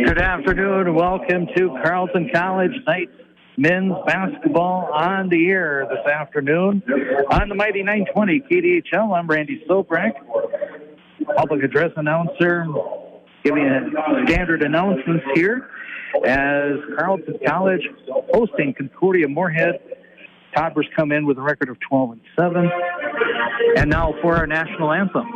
Good afternoon. Welcome to Carleton College Knights men's basketball on the air this afternoon on the Mighty 920 KDHL. I'm Randy Soprak, public address announcer, giving standard announcements here as Carleton College hosting Concordia-Moorhead. Toddlers come in with a record of 12-7. And now for our national anthem.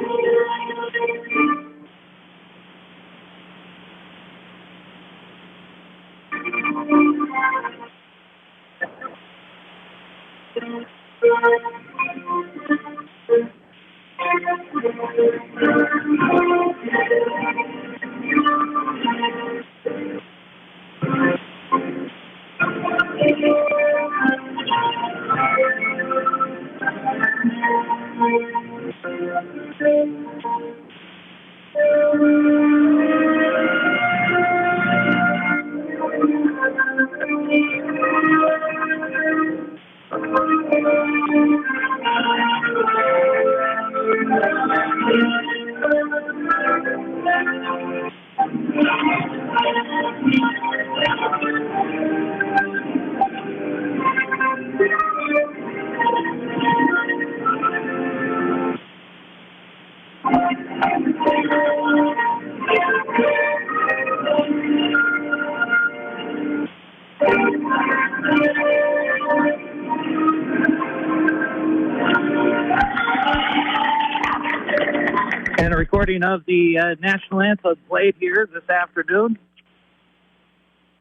And a recording of the national anthem played here this afternoon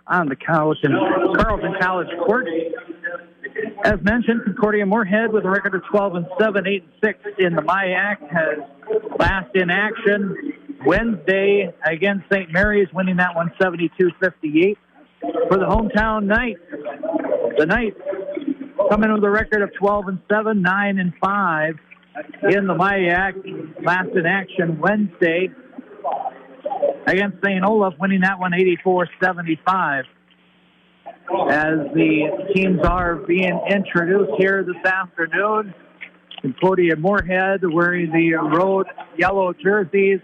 on the Carleton College court. As mentioned, Concordia-Moorhead with a record of 12-7, 8-6 in the MIAC has last in action Wednesday against St. Mary's, winning that one 72-58. For the hometown Knights, the Knights come in with a record of 12-7, 9-5 in the MIAC, last in action Wednesday against St. Olaf, winning that one 84-75. As the teams are being introduced here this afternoon, Concordia-Moorhead wearing the road yellow jerseys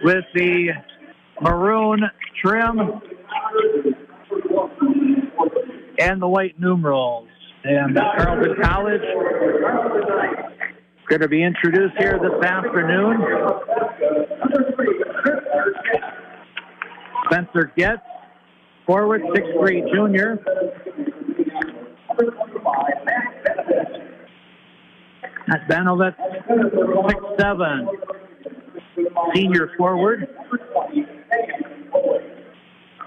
with the maroon trim and the white numerals. And Carleton College going to be introduced here this afternoon. Spencer Getz, forward, 6th grade junior. Matt Banovitz, 6'7", senior forward.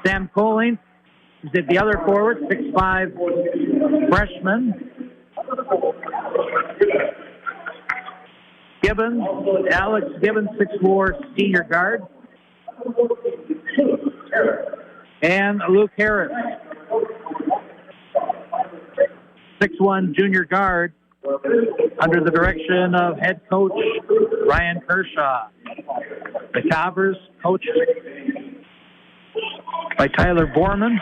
Sam Coling is at the other forward, 6'5", freshman. Gibbons, Alex Gibbons, 6'4", senior guard. And Luke Harris, 6'1", junior guard, under the direction of head coach Ryan Kershaw. The Cobbers coached by Tyler Borman.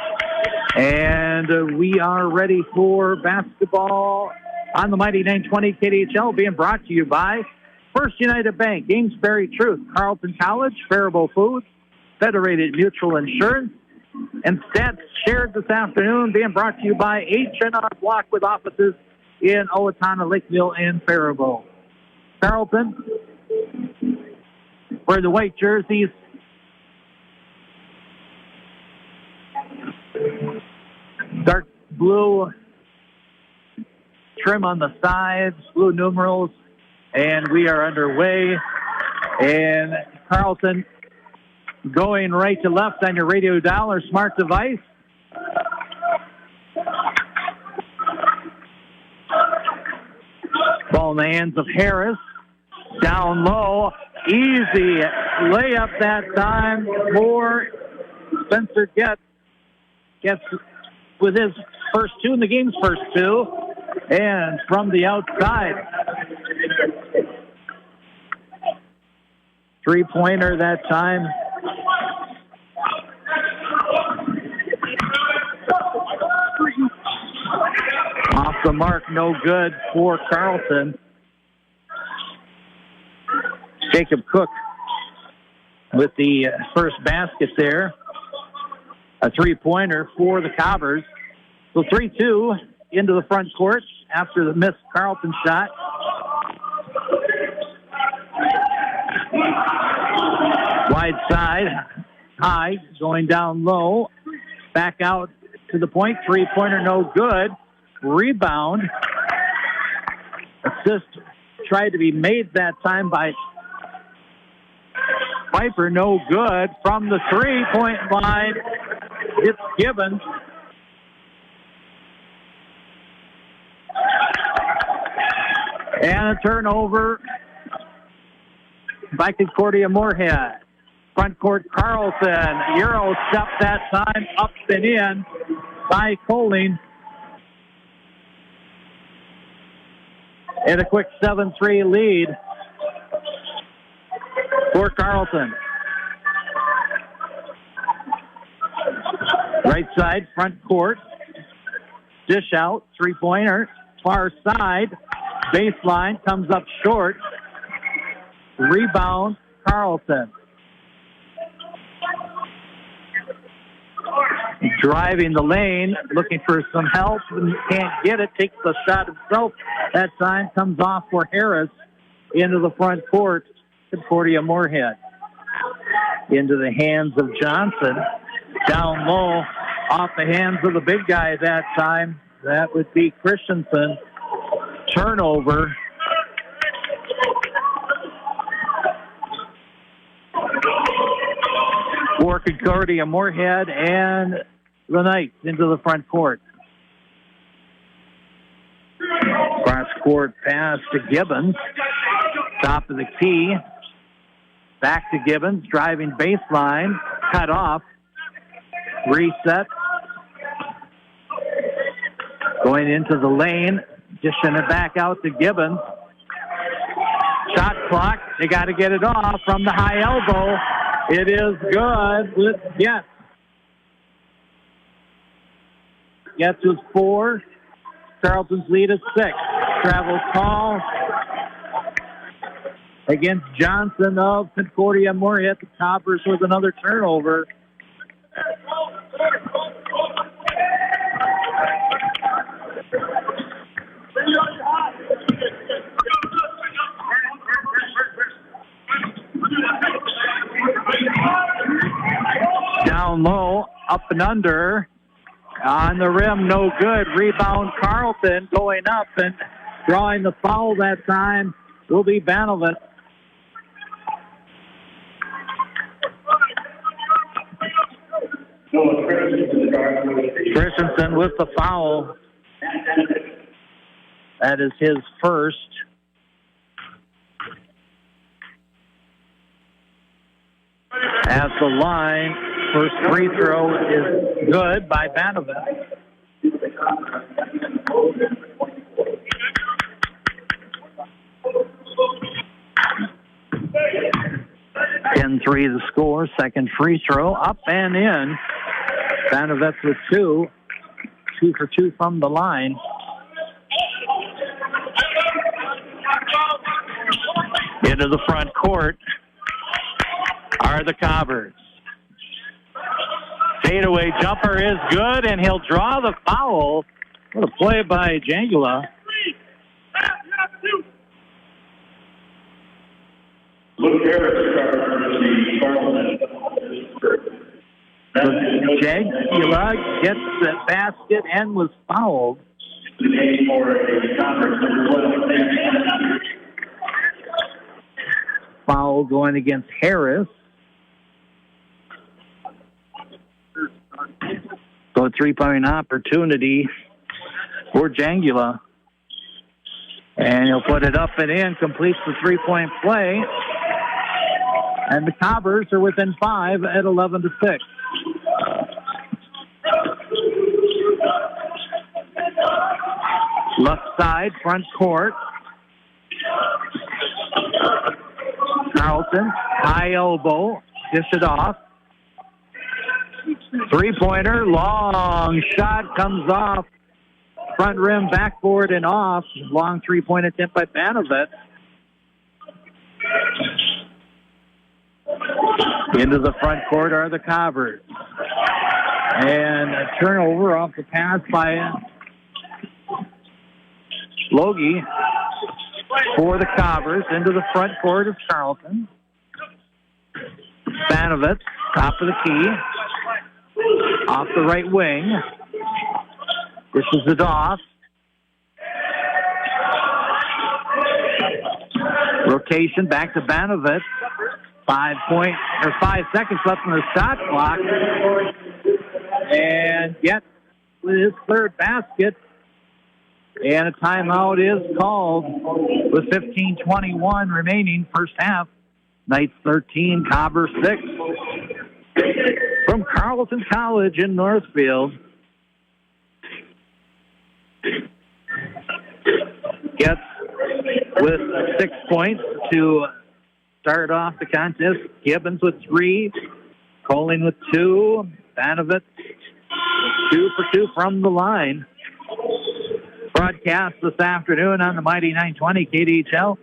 And we are ready for basketball on the Mighty 920 KDHL, being brought to you by First United Bank, Amesbury Truth, Carleton College, Faribault Foods, Federated Mutual Insurance, and Stats shared this afternoon, being brought to you by H&R Block with offices in Owatonna, Lakeville, and Faribault. Carleton, wear the white jerseys. Dark blue trim on the sides, blue numerals, and we are underway. And Carleton going right to left on your radio dial or smart device. Ball in the hands of Harris. Down low. Easy layup that time for Spencer Getz. Getz with his first two in the game's first two. And from the outside. Three-pointer that time. Off the mark, no good for Carleton. Jacob Cook with the first basket there. A three-pointer for the Cobbers. So 3-2 into the front court after the missed Carleton shot. Wide side, high, going down low. Back out to the point. Three-pointer, no good. Rebound. Assist tried to be made that time by Piper, no good. From the three-point line, it's Gibbons. And a turnover by Concordia-Moorhead. Front court, Carleton. Euro step that time, up and in by Coling. And a quick 7-3 lead for Carleton. Right side, front court. Dish out, three-pointer. Far side, baseline, comes up short. Rebound, Carleton. Driving the lane, looking for some help, and can't get it. Takes the shot himself. That time comes off for Harris into the front court. Concordia-Moorhead. Into the hands of Johnson. Down low, off the hands of the big guy that time. That would be Christensen. Turnover. For Concordia-Moorhead, and the Knights into the front court. Cross court pass to Gibbons. Top of the key. Back to Gibbons, driving baseline. Cut off. Reset. Going into the lane. Dishing it back out to Gibbons. Shot clock. They got to get it off from the high elbow. It is good with Getz. Getz is 4. Carleton's lead is 6. Travel call against Johnson of Concordia-Moorhead. The Cobbers with another turnover. Down low, up and under. On the rim, no good. Rebound, Carleton going up and drawing the foul that time will be Banovic. Christensen with the foul. That is his first. At the line, first free throw is good by Banovic. 10-3 the score. Second free throw, up and in. Banovic with 2. 2 for 2 from the line. Into the front court are the Cobbers. Fadeaway jumper is good, and he'll draw the foul. What a play by Jangula. Jangula gets the basket and was fouled. Foul going against Harris. So a three-point opportunity for Jangula. And he'll put it up and in, completes the three-point play. And the Cobbers are within 5 at 11-6. Left side, front court. Carleton, high elbow, dish it off. Three-pointer, long shot, comes off. Front rim, backboard, and off. Long three-point attempt by Banovic. Into the front court are the Cobbers. And a turnover off the pass by Logie for the Cobbers. Into the front court of Carleton. Spanovitz, top of the key. Off the right wing. This is it off. Rotation back to Banovitz. 5 seconds left on the shot clock. And gets his third basket. And a timeout is called with 15:21 remaining first half. Knights 13, Cobbers 6. From Carleton College in Northfield. Gets with 6 points to start off the contest. Gibbons with 3. Colling with 2. Banovitz 2 for 2 from the line. Broadcast this afternoon on the Mighty 920 KDHL.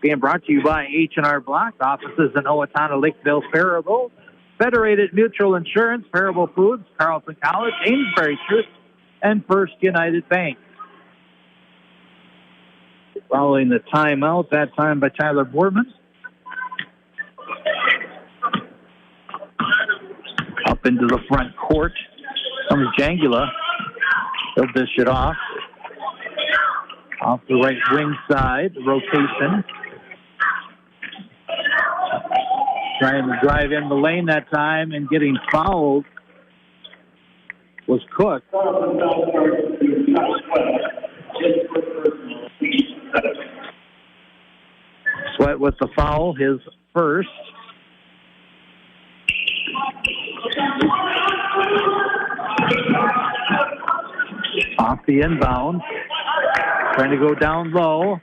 Being brought to you by H&R Block. Offices in Owatonna, Lakeville, Faribault. Federated Mutual Insurance, Faribault Foods, Carleton College, Amesbury Truth, and First United Bank. Following the timeout, that time by Tyler Boardman. Up into the front court comes Jangula. He'll dish it off. Off the right wing side, rotation. Trying to drive in the lane that time and getting fouled was Cook. Sweat with the foul, his first. Off the inbound. Trying to go down low.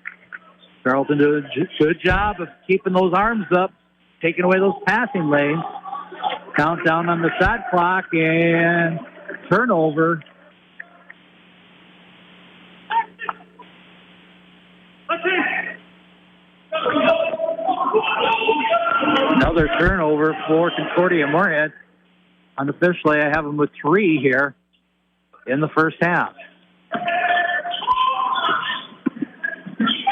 Carleton did a good job of keeping those arms up, taking away those passing lanes. Countdown on the shot clock and turnover. Another turnover for Concordia-Moorhead. Unofficially, I have them with 3 here in the first half.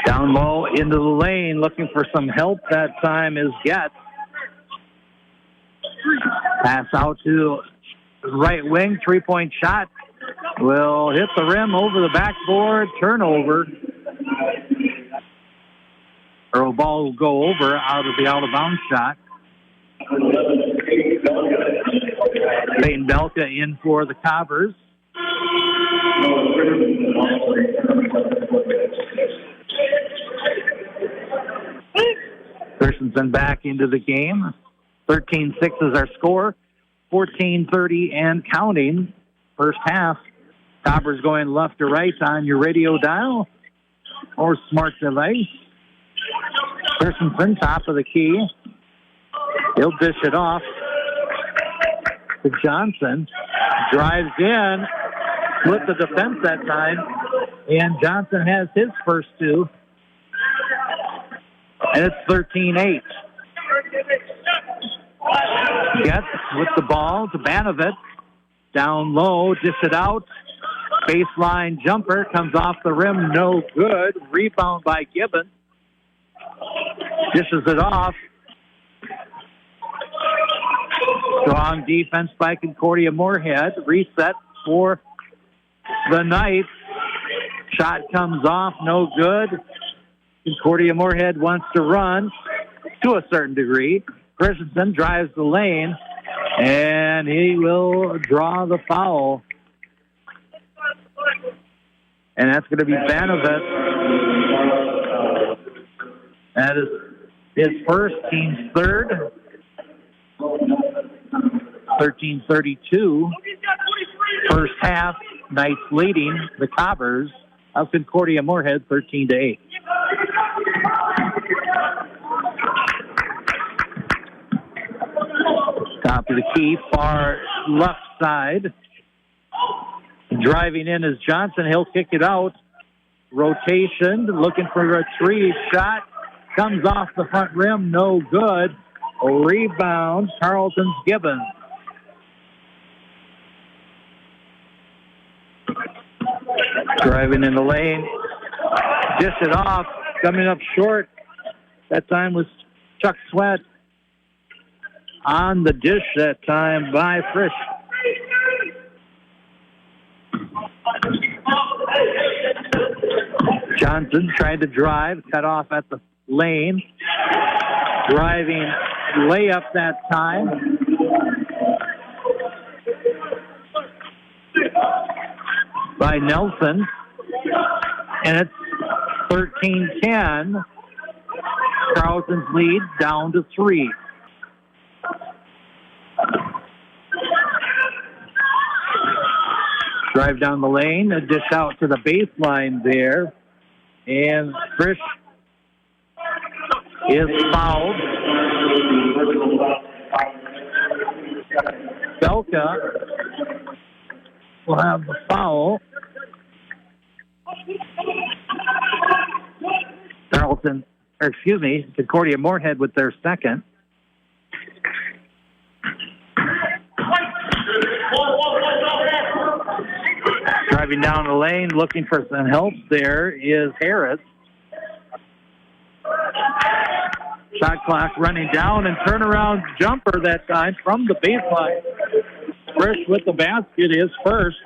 Down low into the lane, looking for some help that time is Getz. Pass out to right wing, 3-point shot. Will hit the rim over the backboard, turnover. Or a ball will go over out of the out-of-bounds shot. Peyton Belka in for the Cobbers. Christensen back into the game. 13-6 is our score. 14:30 and counting. First half. Cobbers going left to right on your radio dial or smart device. Christensen, top of the key. He'll dish it off to Johnson. Drives in. Split the defense that time. And Johnson has his first 2. And it's 13-8. Getz with the ball to Banovitz. Down low, dish it out. Baseline jumper comes off the rim, no good. Rebound by Gibbons. Dishes it off. Strong defense by Concordia-Moorhead. Reset for the Knights. Shot comes off, no good. Concordia-Moorhead wants to run to a certain degree. Christensen drives the lane, and he will draw the foul. And that's going to be Banovitz. That is his first, team's third. 13:32. First half, Knights leading the Cobbers of Concordia-Moorhead 13-8. Top of the key, far left side. Driving in is Johnson. He'll kick it out. Rotation, looking for a retrieve shot. Comes off the front rim, no good. Rebound, Carleton's Gibbons. Driving in the lane. Dish it off. Coming up short. That time was Chuck Sweat. On the dish that time by Frisch. Johnson tried to drive, cut off at the lane. Driving layup that time. By Nelson. And it's 13-10. Carleton's lead down to 3. Drive down the lane, a dish out to the baseline there. And Frisch is fouled. Belka will have the foul. Concordia-Moorhead with their second. Driving down the lane, looking for some help there is Harris. Shot clock running down and turnaround jumper that time from the baseline. Frisch with the basket is first.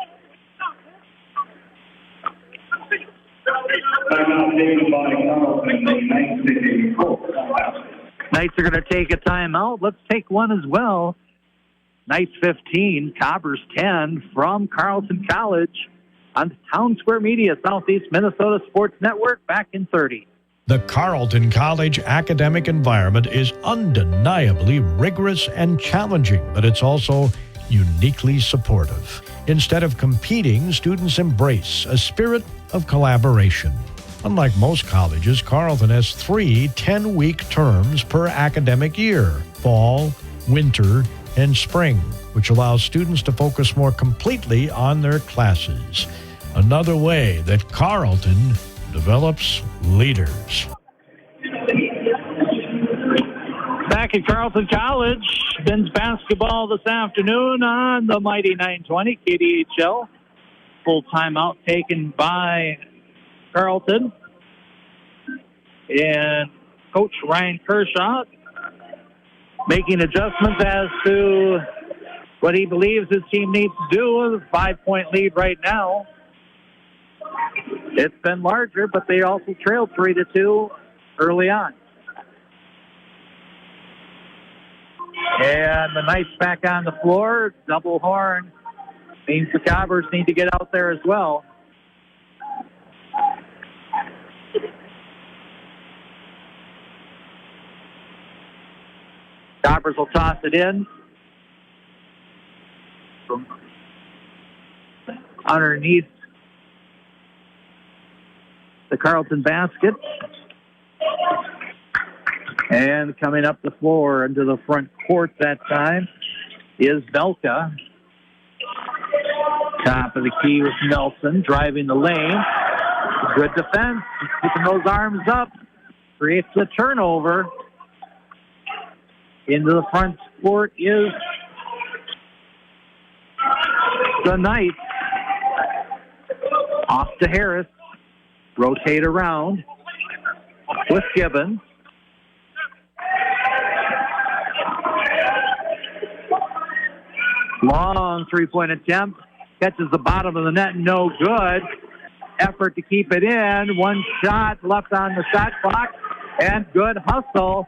Knights are going to take a timeout. Let's take one as well. Knights 15, Cobbers 10 from Carleton College on Town Square Media, Southeast Minnesota Sports Network, back in 30. The Carleton College academic environment is undeniably rigorous and challenging, but it's also uniquely supportive. Instead of competing, students embrace a spirit of collaboration. Unlike most colleges, Carleton has 3 10-week terms per academic year: fall, winter, and spring, which allows students to focus more completely on their classes. Another way that Carleton develops leaders. Back at Carleton College, men's basketball this afternoon on the mighty 920 KDHL. Full timeout taken by Carleton. And Coach Ryan Kershaw making adjustments as to what he believes his team needs to do with a 5-point lead right now. It's been larger, but they also trailed 3-2 early on. And the Knights back on the floor. Double horn means the Cobbers need to get out there as well. Cobbers will toss it in from underneath the Carleton basket. And coming up the floor into the front court that time is Belka. Top of the key with Nelson driving the lane. Good defense, keeping those arms up. Creates a turnover. Into the front court is the Knights. Off to Harris. Rotate around with Gibbons. Long three-point attempt. Catches the bottom of the net. No good. Effort to keep it in. One shot left on the shot clock. And good hustle.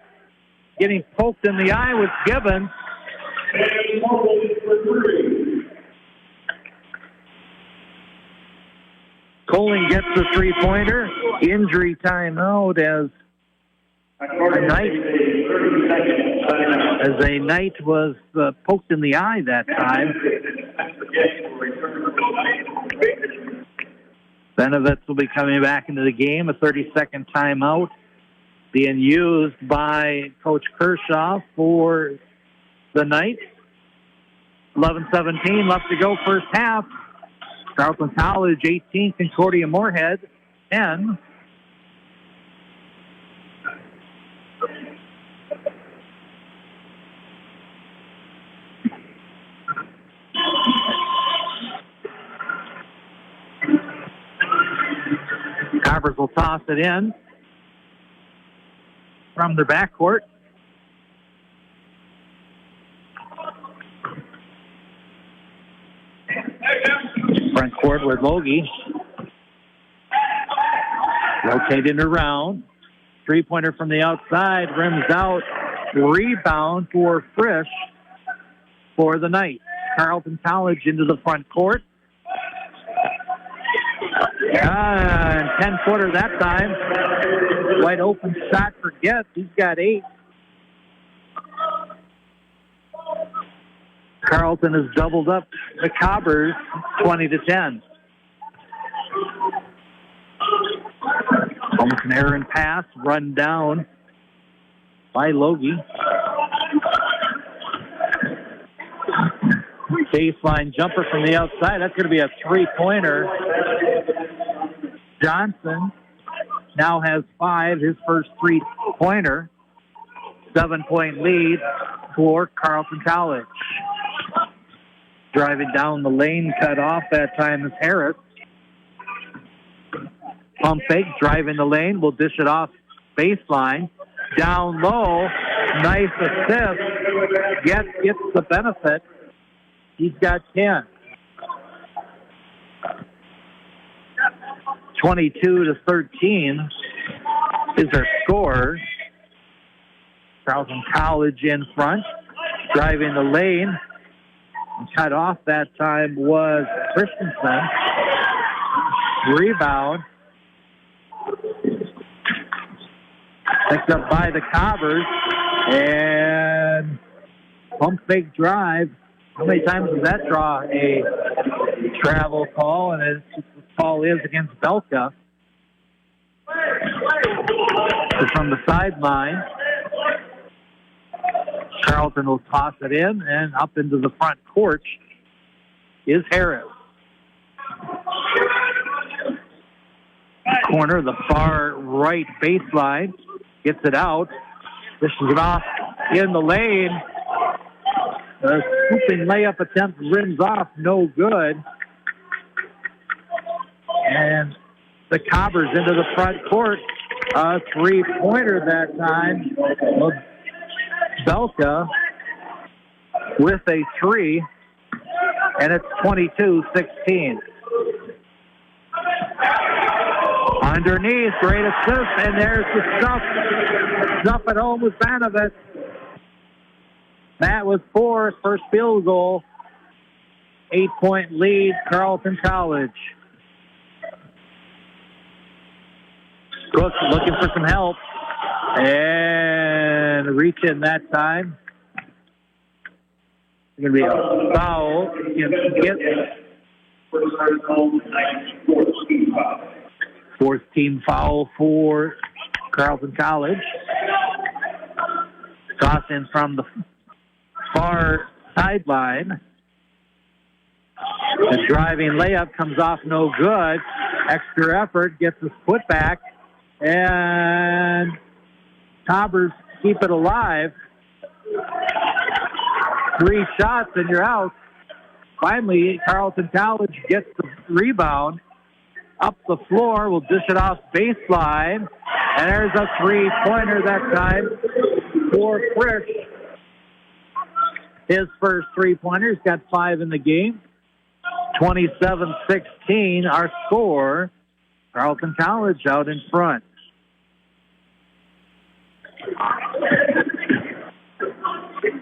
Getting poked in the eye with Gibbons. Colling gets the three-pointer. Injury timeout as a Knight was poked in the eye that time. Benovitz will be coming back into the game. A 30-second timeout being used by Coach Kershaw for the Knights. 11:17 left to go first half. Carleton College 18, Concordia-Moorhead 10. will toss it in from the backcourt. Front court with Logie. Rotating around. Three-pointer from the outside. Rims out. Rebound for Frisch for the night. Carleton College into the front court. And 10-footer that time. Wide open shot for Getz. He's got 8. Carleton has doubled up the Cobbers 20-10. Almost an errant pass, run down by Logie. Baseline jumper from the outside. That's going to be a three-pointer. Johnson now has 5, his first three-pointer. 7-point lead for Carleton College. Driving down the lane, cut off that time is Harris. Pump fake, driving the lane, will dish it off baseline. Down low, nice assist. Gets the benefit. He's got 10. 22-13 is their score. Carleton College in front, driving the lane. Cut off that time was Christensen. Rebound. Picked up by the Cobbers. And pump fake drive. How many times does that draw a travel call? And the call is against Belka. So from the sideline, Carleton will toss it in, and up into the front court is Harris. Corner, the far right baseline, gets it out, dishes it off in the lane. The scooping layup attempt rims off, no good. And the Cobbers into the front court. A three-pointer that time. Belka with a 3, and it's 22-16. Underneath, great assist, and there's the stuff. Stuff at home with Banovich. That was 4, first field goal. 8-point lead, Carleton College. Cook looking for some help. And reach in that time. It's going to be a foul against Getz. Fourth team foul for Carleton College. Toss in from the far sideline. The driving layup comes off no good. Extra effort, gets his foot back. And Cobbers keep it alive. 3 shots and you're out. Finally, Carleton College gets the rebound. Up the floor, will dish it off baseline. And there's a 3-pointer that time for Frisch. His first 3-pointer. He's got 5 in the game. 27-16, our score. Carleton College out in front.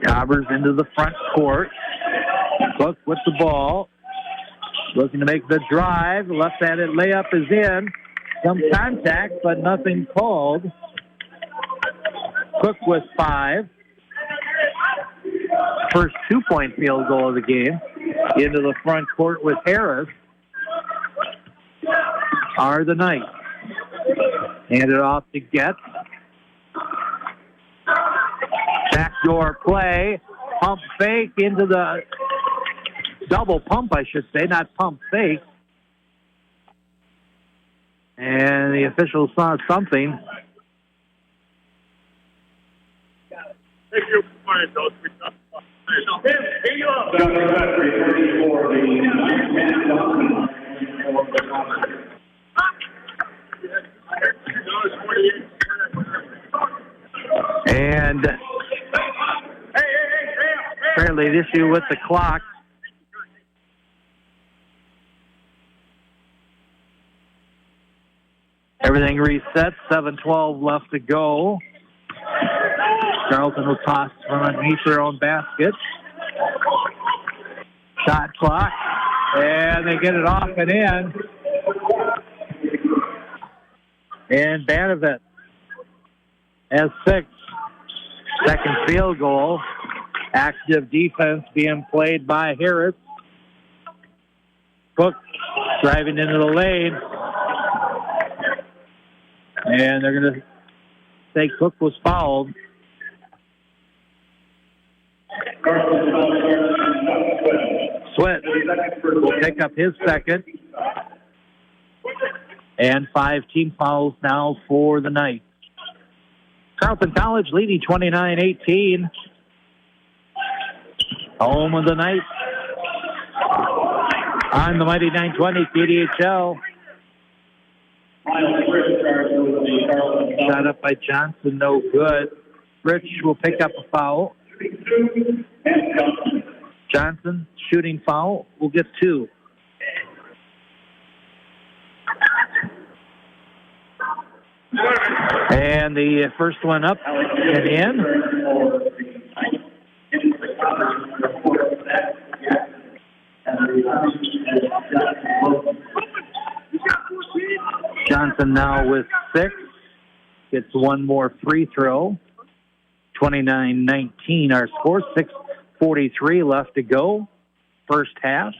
Cobbers into the front court. Cook with the ball. Looking to make the drive. Left-handed layup is in. Some contact, but nothing called. Cook with 5. First 2-point field goal of the game. Into the front court with Harris. Are the Knights. Handed off to Getz. Backdoor play. Pump fake into the double pump, I should say, not pump fake. And the officials saw something. And apparently an issue with the clock. Everything resets. 7:12 left to go. Carleton will toss from underneath their own basket. Shot clock. And they get it off and in. And Banovic has 6. Second field goal. Active defense being played by Harris. Cook driving into the lane. And they're going to say Cook was fouled. Sweat will pick up his second. And 5 team fouls now for the Knights. Carleton College leading 29-18. Home of the Knights. On the mighty 920 KDHL. Shot up by Johnson, no good. Rich will pick up a foul. Johnson, shooting foul, will get 2. And the first one up and in. Johnson now with 6. Gets one more free throw. 29-19 our score. 6:43 left to go. First half.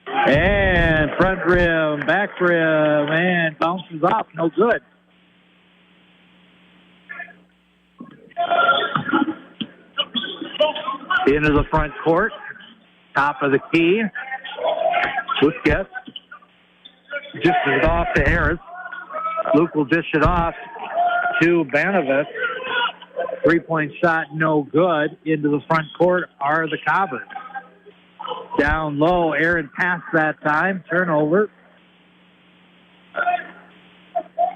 And front rim, back rim, and bounces off. No good. Into the front court. Top of the key. Luke gets. Dishes it off to Harris. Luke will dish it off to Banovic. 3-point shot, no good. Into the front court are the Cobbers. Down low, Aaron passed that time. Turnover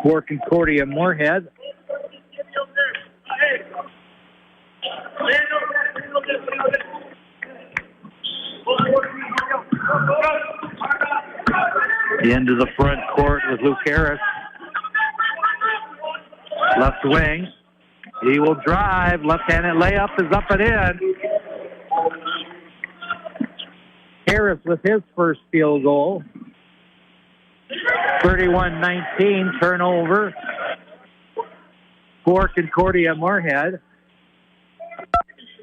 for Concordia-Moorhead. Into the front court with Luke Harris. Left wing. He will drive. Left-handed layup is up and in. Harris with his first field goal. 31-19 turnover for Concordia-Moorhead.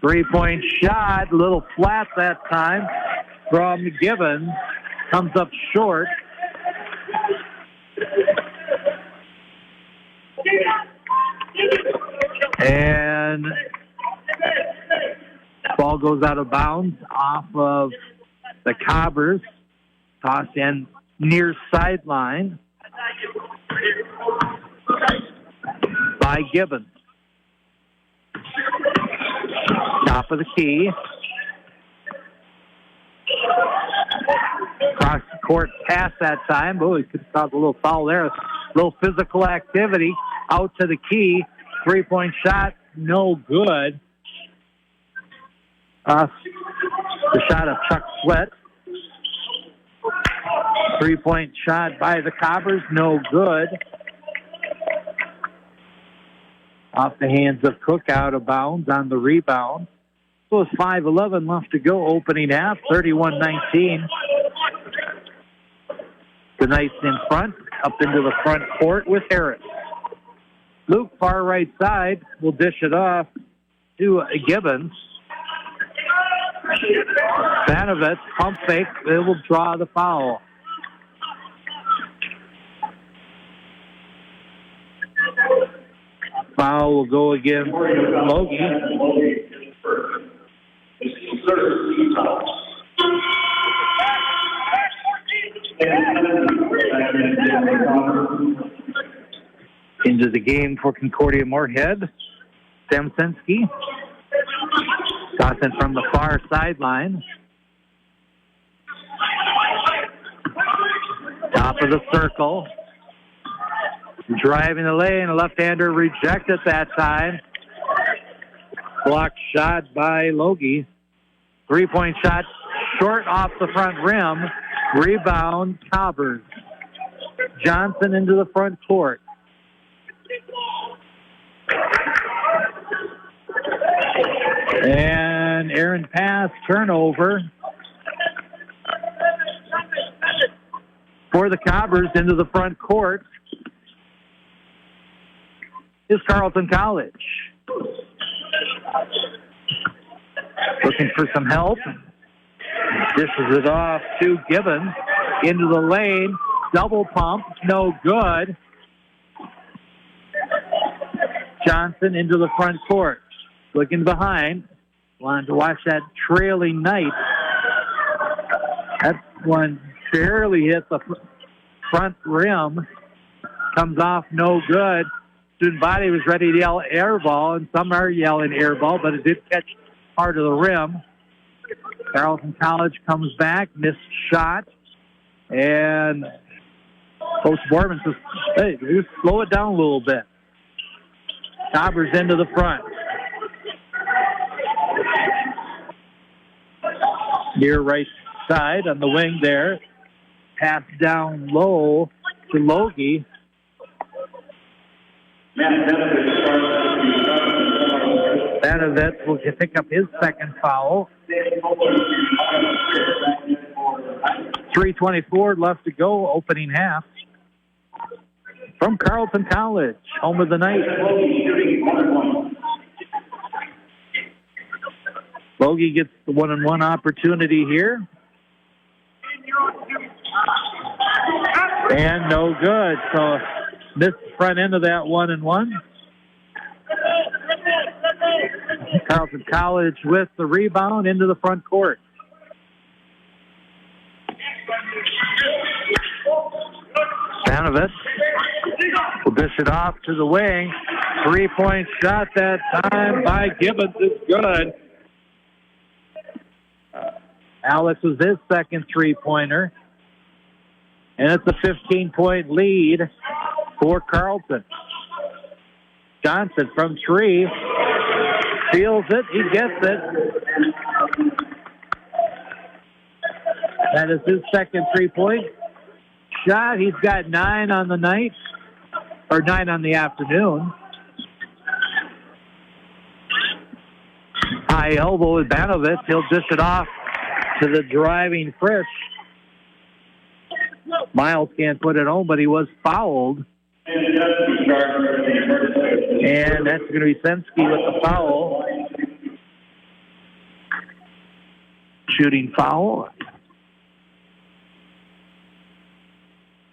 3-point shot, a little flat that time from Gibbons. Comes up short. And ball goes out of bounds off of the Cobbers. Toss in near sideline by Gibbons. Top of the key. Cross the court pass that time. Oh, he could have caused a little foul there. A little physical activity. Out to the key. 3-point shot, no good. The shot of Chuck Sweat. 3-point shot by the Cobbers, no good. Off the hands of Cook, out of bounds on the rebound. So it's 5:11 left to go, opening half, 31-19. The Knights in front, up into the front court with Harris. Luke, far right side, will dish it off to Gibbons. Banovic, pump fake, they will draw the foul. Foul will go against Logie. Into the game for Concordia-Moorhead. Samsinski. Tossing from the far sideline. Top of the circle. Driving the lane. A left-hander rejected that time. Blocked shot by Logie. 3-point shot short off the front rim. Rebound, Cobbers. Johnson into the front court. And Aaron pass, turnover for the Cobbers into the front court is Carleton College. Looking for some help. Dishes it off to Gibbons. Into the lane. Double pump. No good. Johnson into the front court. Looking behind. Wanted to watch that trailing Knight. That one barely hit the front rim. Comes off no good. Student body was ready to yell air ball, and some are yelling air ball, but it did catch part of the rim. Carleton College comes back, missed shot, and Coach Borman says, hey, just slow it down a little bit. Cobbers into the front. Near right side on the wing there. Pass down low to Logie. Banovitz will pick up his second foul. 3:24 left to go, opening half. From Carleton College, home of the night. Logie gets the one-on-one opportunity here. And no good. So missed the front end of that one-and-one. Carleton College with the rebound into the front court. Stanovitz will dish it off to the wing. 3-point shot that time by Gibbons is good. Alex was his second three-pointer. And it's a 15-point lead for Carleton. Johnson from three. Feels it. He gets it. That is his second three-point shot. He's got 9 on the night, or 9 on the afternoon. High elbow with Banovitz. He'll dish it off to the driving Frisch. Miles can't put it home, but he was fouled. And that's going to be Sensky with the foul. Shooting foul.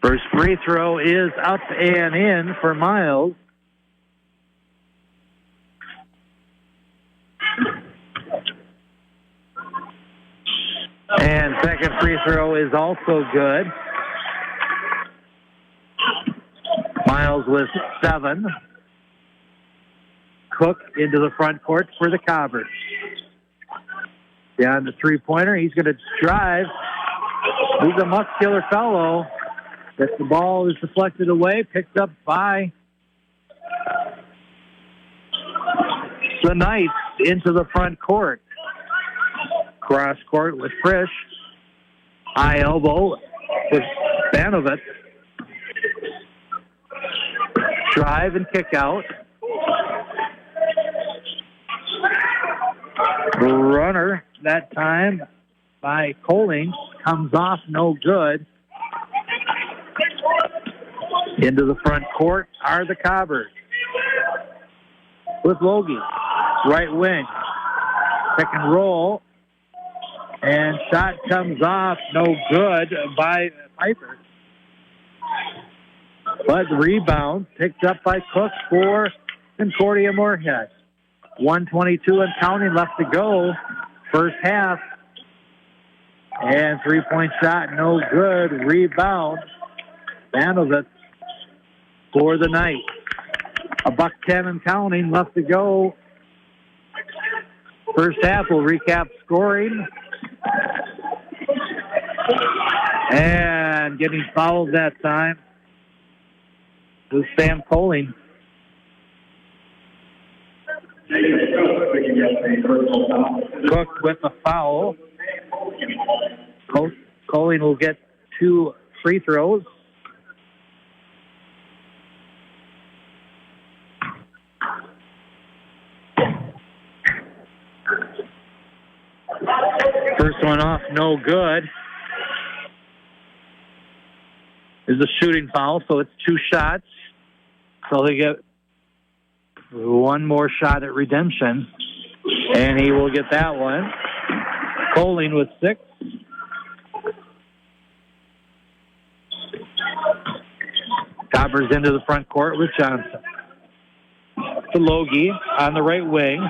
First free throw is up and in for Miles. And second free throw is also good. Miles with 7. Cook into the front court for the Cobbers. Down the three-pointer. He's going to drive. He's a muscular fellow. But the ball is deflected away, picked up by the Knights into the front court. Cross court with Frisch. High elbow with Banovitz. Drive and kick out. Runner that time by Coling comes off no good. Into the front court are the Cobbers. With Logie, right wing. Pick and roll. And shot comes off no good by Piper. But rebound picked up by Cook for Concordia-Moorhead. 1:22 and counting left to go. First half. And 3-point shot, no good. Rebound. Banovitz for the night. $1:10 and counting left to go. First half, we'll recap scoring. And getting fouled that time was Sam Coling. Cook with the foul. Colleen will get 2 free throws. First one off, no good. Is a shooting foul, so it's 2 shots. So they get 1 more shot at redemption, and he will get that one. Colleen with 6. Cobbers into the front court with Johnson. To Logie on the right wing.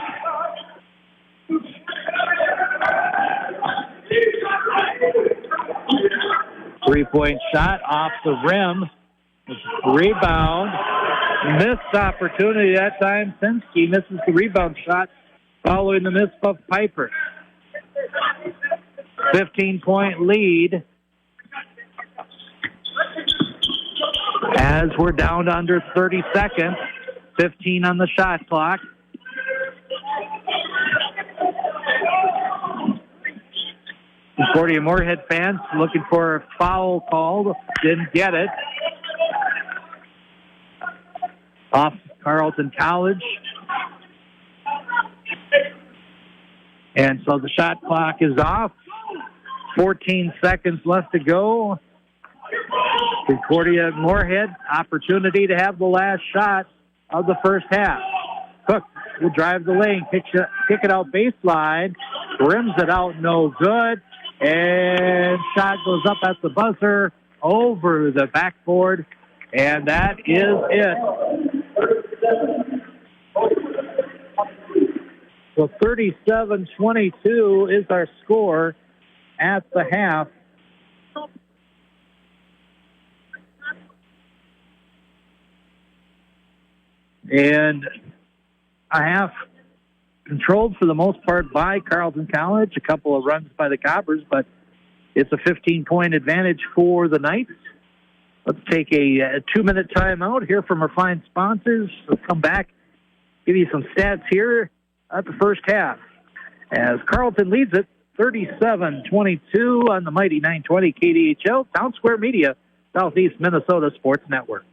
Three-point shot off the rim. Rebound. Missed opportunity that time. Sinsky misses the rebound shot following the miss of Piper. 15-point lead. As we're down to under 30 seconds. 15 on the shot clock. Concordia-Moorhead fans looking for a foul called. Didn't get it. Off Carleton College. And so the shot clock is off. 14 seconds left to go. Concordia-Moorhead, opportunity to have the last shot of the first half. Cook will drive the lane, kick it out baseline, rims it out, no good. And shot goes up at the buzzer, over the backboard, and that is it. So 37-22 is our score at the half. And a half controlled for the most part by Carleton College. A couple of runs by the Cobbers, but it's a 15-point advantage for the Knights. Let's take a 2-minute timeout, hear from our fine sponsors. We'll come back, give you some stats here at the first half. As Carleton leads it 37-22 on the mighty 920 KDHL, Town Square Media, Southeast Minnesota Sports Network.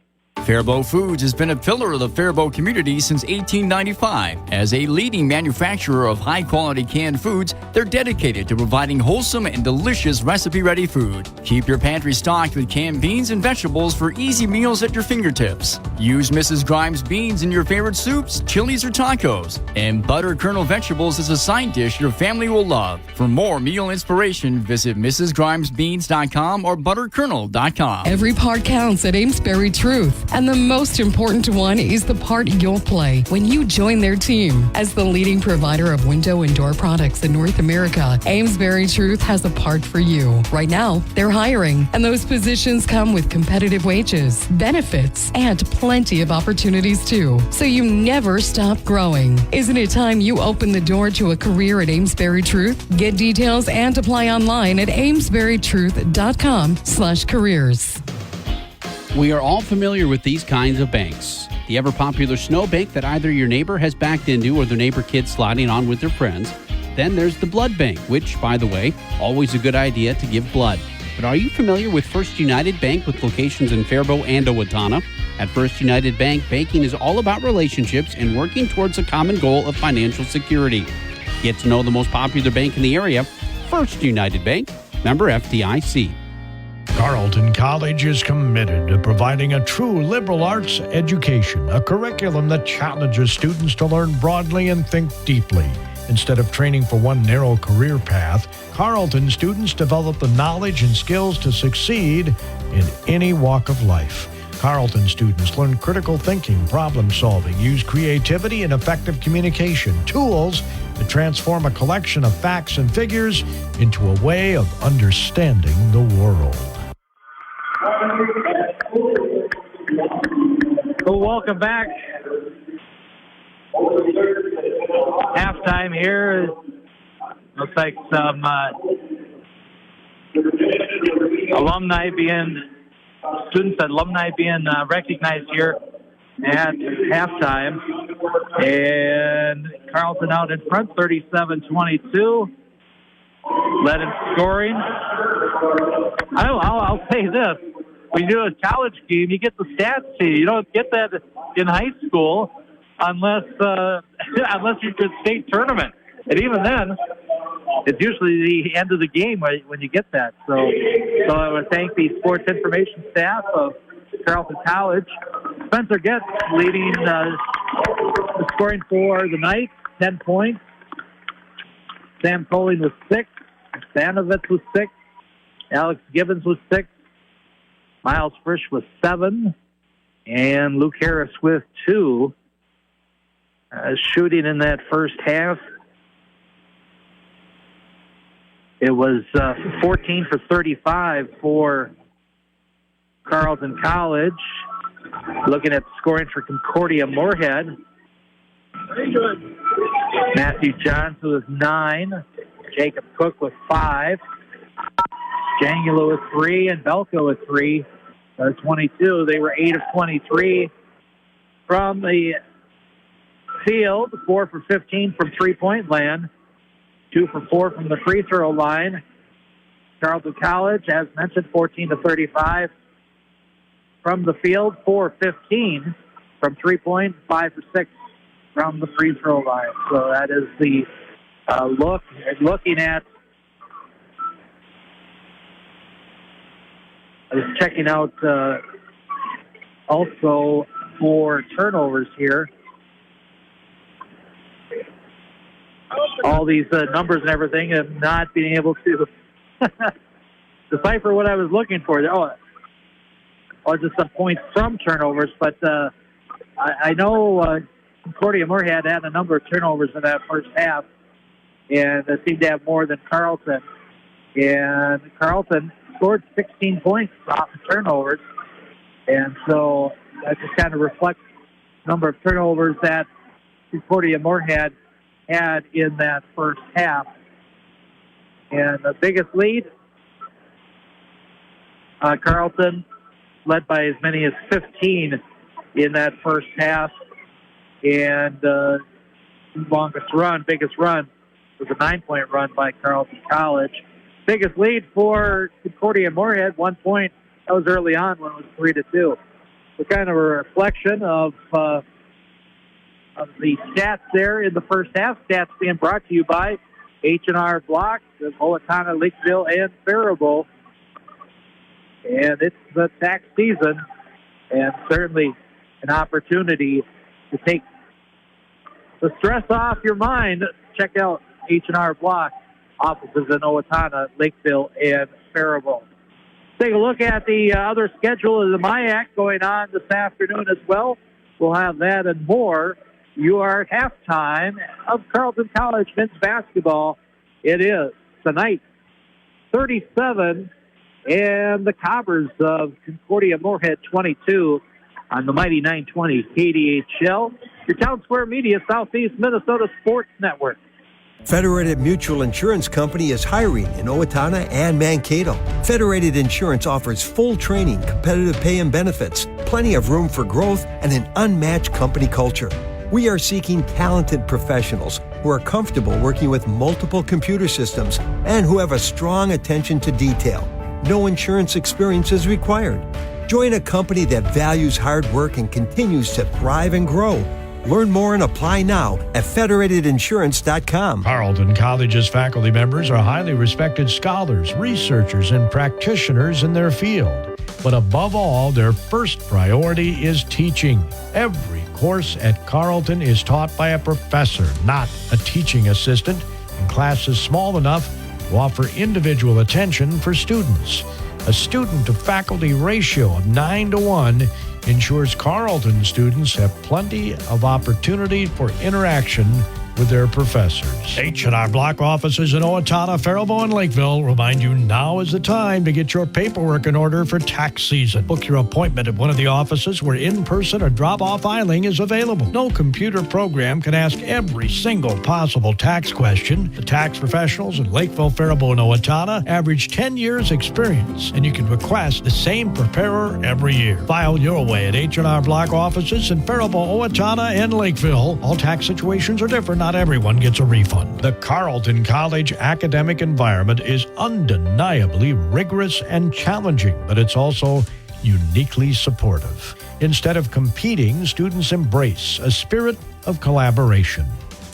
Faribault Foods has been a pillar of the Faribault community since 1895. As a leading manufacturer of high-quality canned foods, they're dedicated to providing wholesome and delicious recipe-ready food. Keep your pantry stocked with canned beans and vegetables for easy meals at your fingertips. Use Mrs. Grimes beans in your favorite soups, chilies, or tacos. And butter kernel vegetables is a side dish your family will love. For more meal inspiration, visit mrsgrimesbeans.com or butterkernel.com. Every part counts at Amesbury Truth. And the most important one is the part you'll play when you join their team. As the leading provider of window and door products in North America, Amesbury Truth has a part for you. Right now, they're hiring, and those positions come with competitive wages, benefits, and plenty of opportunities too. So you never stop growing. Isn't it time you open the door to a career at Amesbury Truth? Get details and apply online at amesburytruth.com/careers. We are all familiar with these kinds of banks. The ever-popular snow bank that either your neighbor has backed into or their neighbor kids sliding on with their friends. Then there's the blood bank, which, by the way, always a good idea to give blood. But are you familiar with First United Bank with locations in Faribault and Owatonna? At First United Bank, banking is all about relationships and working towards a common goal of financial security. Get to know the most popular bank in the area, First United Bank, member FDIC. Carleton College is committed to providing a true liberal arts education, a curriculum that challenges students to learn broadly and think deeply. Instead of training for one narrow career path, Carleton students develop the knowledge and skills to succeed in any walk of life. Carleton students learn critical thinking, problem solving, use creativity and effective communication, tools to transform a collection of facts and figures into a way of understanding the world. So welcome back. Halftime here. Looks like some students and alumni being recognized here at halftime. And Carleton out in front, 37-22. Led in scoring. I'll say this. When you do a college game, you get the stats to you. You don't get that in high school unless you do a state tournament. And even then, it's usually the end of the game when you get that. So I want to thank the sports information staff of Carleton College. Spencer Getz leading the scoring for the Knights, 10 points. Sam Coley with 6. Stanovitz with 6. Alex Gibbons with 6. Miles Frisch with 7. And Luke Harris with 2. Shooting in that first half, it was 14 for 35 for Carleton College. Looking at scoring for Concordia-Moorhead. Matthew Johnson with 9. Jacob Cook with 5. Jangula with 3. And Belko with 3. 22. They were 8 of 23 from the field. 4 for 15 from three-point land. 2 for 4 from the free throw line. Carleton College, as mentioned, 14 to 35 from the field. 4 15 from three-point. 5 for 6 from the free throw line. So that is the look. Looking at, I was checking out also for turnovers here. All these numbers and everything, and not being able to decipher what I was looking for. Or just some points from turnovers, but I know Concordia-Moorhead had a number of turnovers in that first half, and they seemed to have more than Carleton. And Carleton scored 16 points off the turnovers, and so that just kind of reflects the number of turnovers that Concordia-Moorhead had in that first half. And the biggest lead, Carleton led by as many as 15 in that first half. And biggest run was a 9-point run by Carleton College. Biggest lead for Concordia-Moorhead, 1 point. That was early on when it was 3-2. So kind of a reflection of the stats there in the first half. Stats being brought to you by H&R Block, Owatonna, Lakeville, and Faribault. And it's the tax season, and certainly an opportunity to take the stress off your mind. Check out H&R Block offices in Owatonna, Lakeville, and Faribault. Take a look at the other schedule of the MIAC going on this afternoon as well. We'll have that and more. You are at halftime of Carleton College men's basketball. It is tonight, 37, and the Cobbers of Concordia-Moorhead 22 on the mighty 920 KDHL, your Town Square Media Southeast Minnesota Sports Network. Federated Mutual Insurance Company is hiring in Owatonna and Mankato. Federated Insurance offers full training, competitive pay and benefits, plenty of room for growth, and an unmatched company culture. We are seeking talented professionals who are comfortable working with multiple computer systems and who have a strong attention to detail. No insurance experience is required. Join a company that values hard work and continues to thrive and grow. Learn more and apply now at federatedinsurance.com. Carleton College's faculty members are highly respected scholars, researchers, and practitioners in their field. But above all, their first priority is teaching. Every course at Carleton is taught by a professor, not a teaching assistant, and classes small enough to offer individual attention for students. A student-to-faculty ratio of 9-to-1 ensures Carleton students have plenty of opportunity for interaction with their professors. H&R Block offices in Owatonna, Faribault, and Lakeville remind you now is the time to get your paperwork in order for tax season. Book your appointment at one of the offices where in-person or drop-off filing is available. No computer program can ask every single possible tax question. The tax professionals in Lakeville, Faribault, and Owatonna average 10 years experience, and you can request the same preparer every year. File your way at H&R Block offices in Faribault, Owatonna, and Lakeville. All tax situations are different. Not everyone gets a refund. The Carleton College academic environment is undeniably rigorous and challenging, but it's also uniquely supportive. Instead of competing, students embrace a spirit of collaboration.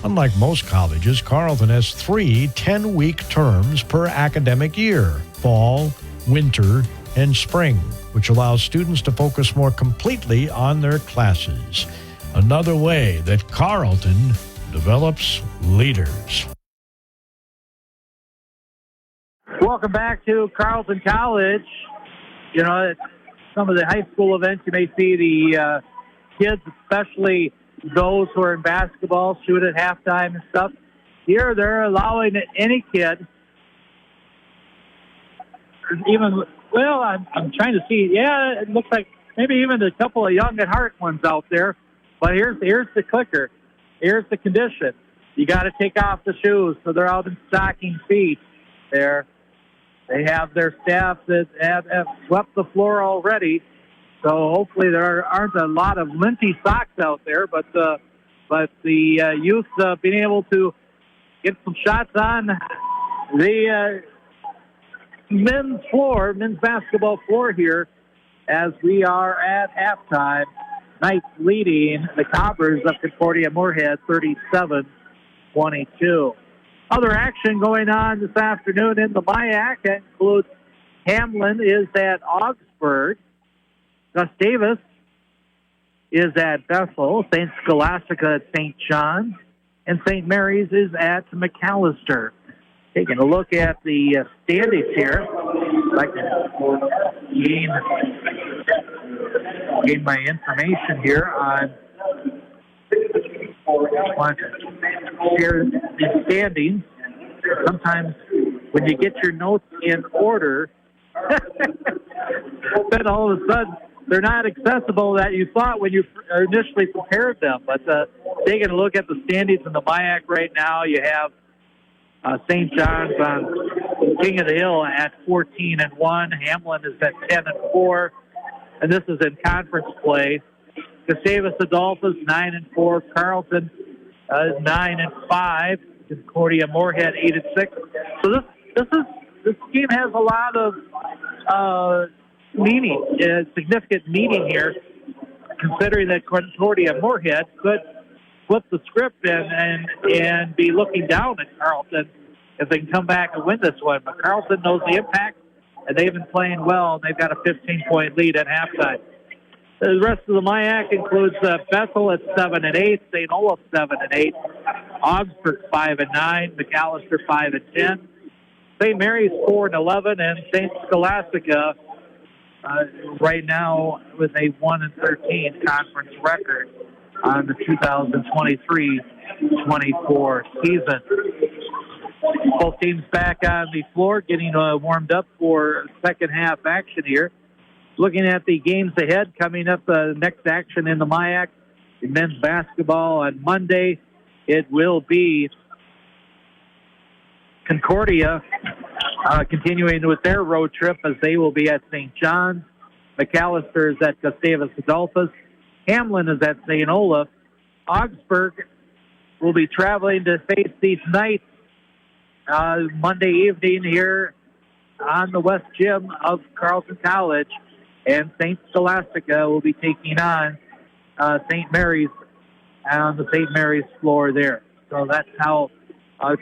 Unlike most colleges, Carleton has 3 10-week terms per academic year: fall, winter, and spring, which allows students to focus more completely on their classes. Another way that Carleton develops leaders. Welcome back to Carleton College. You know, at some of the high school events, you may see the kids, especially those who are in basketball, shoot at halftime and stuff. Here, they're allowing any kid, even, well, I'm trying to see. Yeah, it looks like maybe even a couple of young at heart ones out there. But here's the clicker. Here's the condition. You got to take off the shoes, so they're out in stocking feet there. They have their staff that have swept the floor already, so hopefully there aren't a lot of linty socks out there. But the youth being able to get some shots on the men's basketball floor here, as we are at halftime. Knights leading the Cobbers of Concordia-Moorhead 37-22. Other action going on this afternoon in the MIAC includes Hamlin is at Augsburg, Gustavus is at Bethel, St. Scholastica at St. John's, and St. Mary's is at McAllister. Taking a look at the standings here, I can gain my information here on the standings. Sometimes when you get your notes in order, then all of a sudden they're not accessible that you thought when you initially prepared them. But taking a look at the standings in the MIAC right now, you have St. John's on King of the Hill at 14-1. Hamlin is at 10-4. And this is in conference play. Gustavus Adolphus 9-4, Carleton 9-5, Concordia-Moorhead 8-6. So this game has a lot of meaning, significant meaning here, considering that Concordia-Moorhead could flip the script and be looking down at Carleton if they can come back and win this one. But Carleton knows the impact, and they've been playing well, and they've got a 15-point lead at halftime. The rest of the MIAC includes Bethel at 7-8, St. Olaf 7-8, Augsburg 5-9, McAllister 5-10, St. Mary's 4-11, and St. Scholastica right now with a 1-13 conference record on the 2023-24 season. Both teams back on the floor, getting warmed up for second half action here. Looking at the games ahead, coming up next action in the MIAC, in men's basketball on Monday, it will be Concordia continuing with their road trip as they will be at St. John's. McAllister is at Gustavus Adolphus. Hamlin is at St. Olaf. Augsburg will be traveling to face these Knights Monday evening here on the West Gym of Carleton College. And St. Scholastica will be taking on St. Mary's on the St. Mary's floor there. So that's how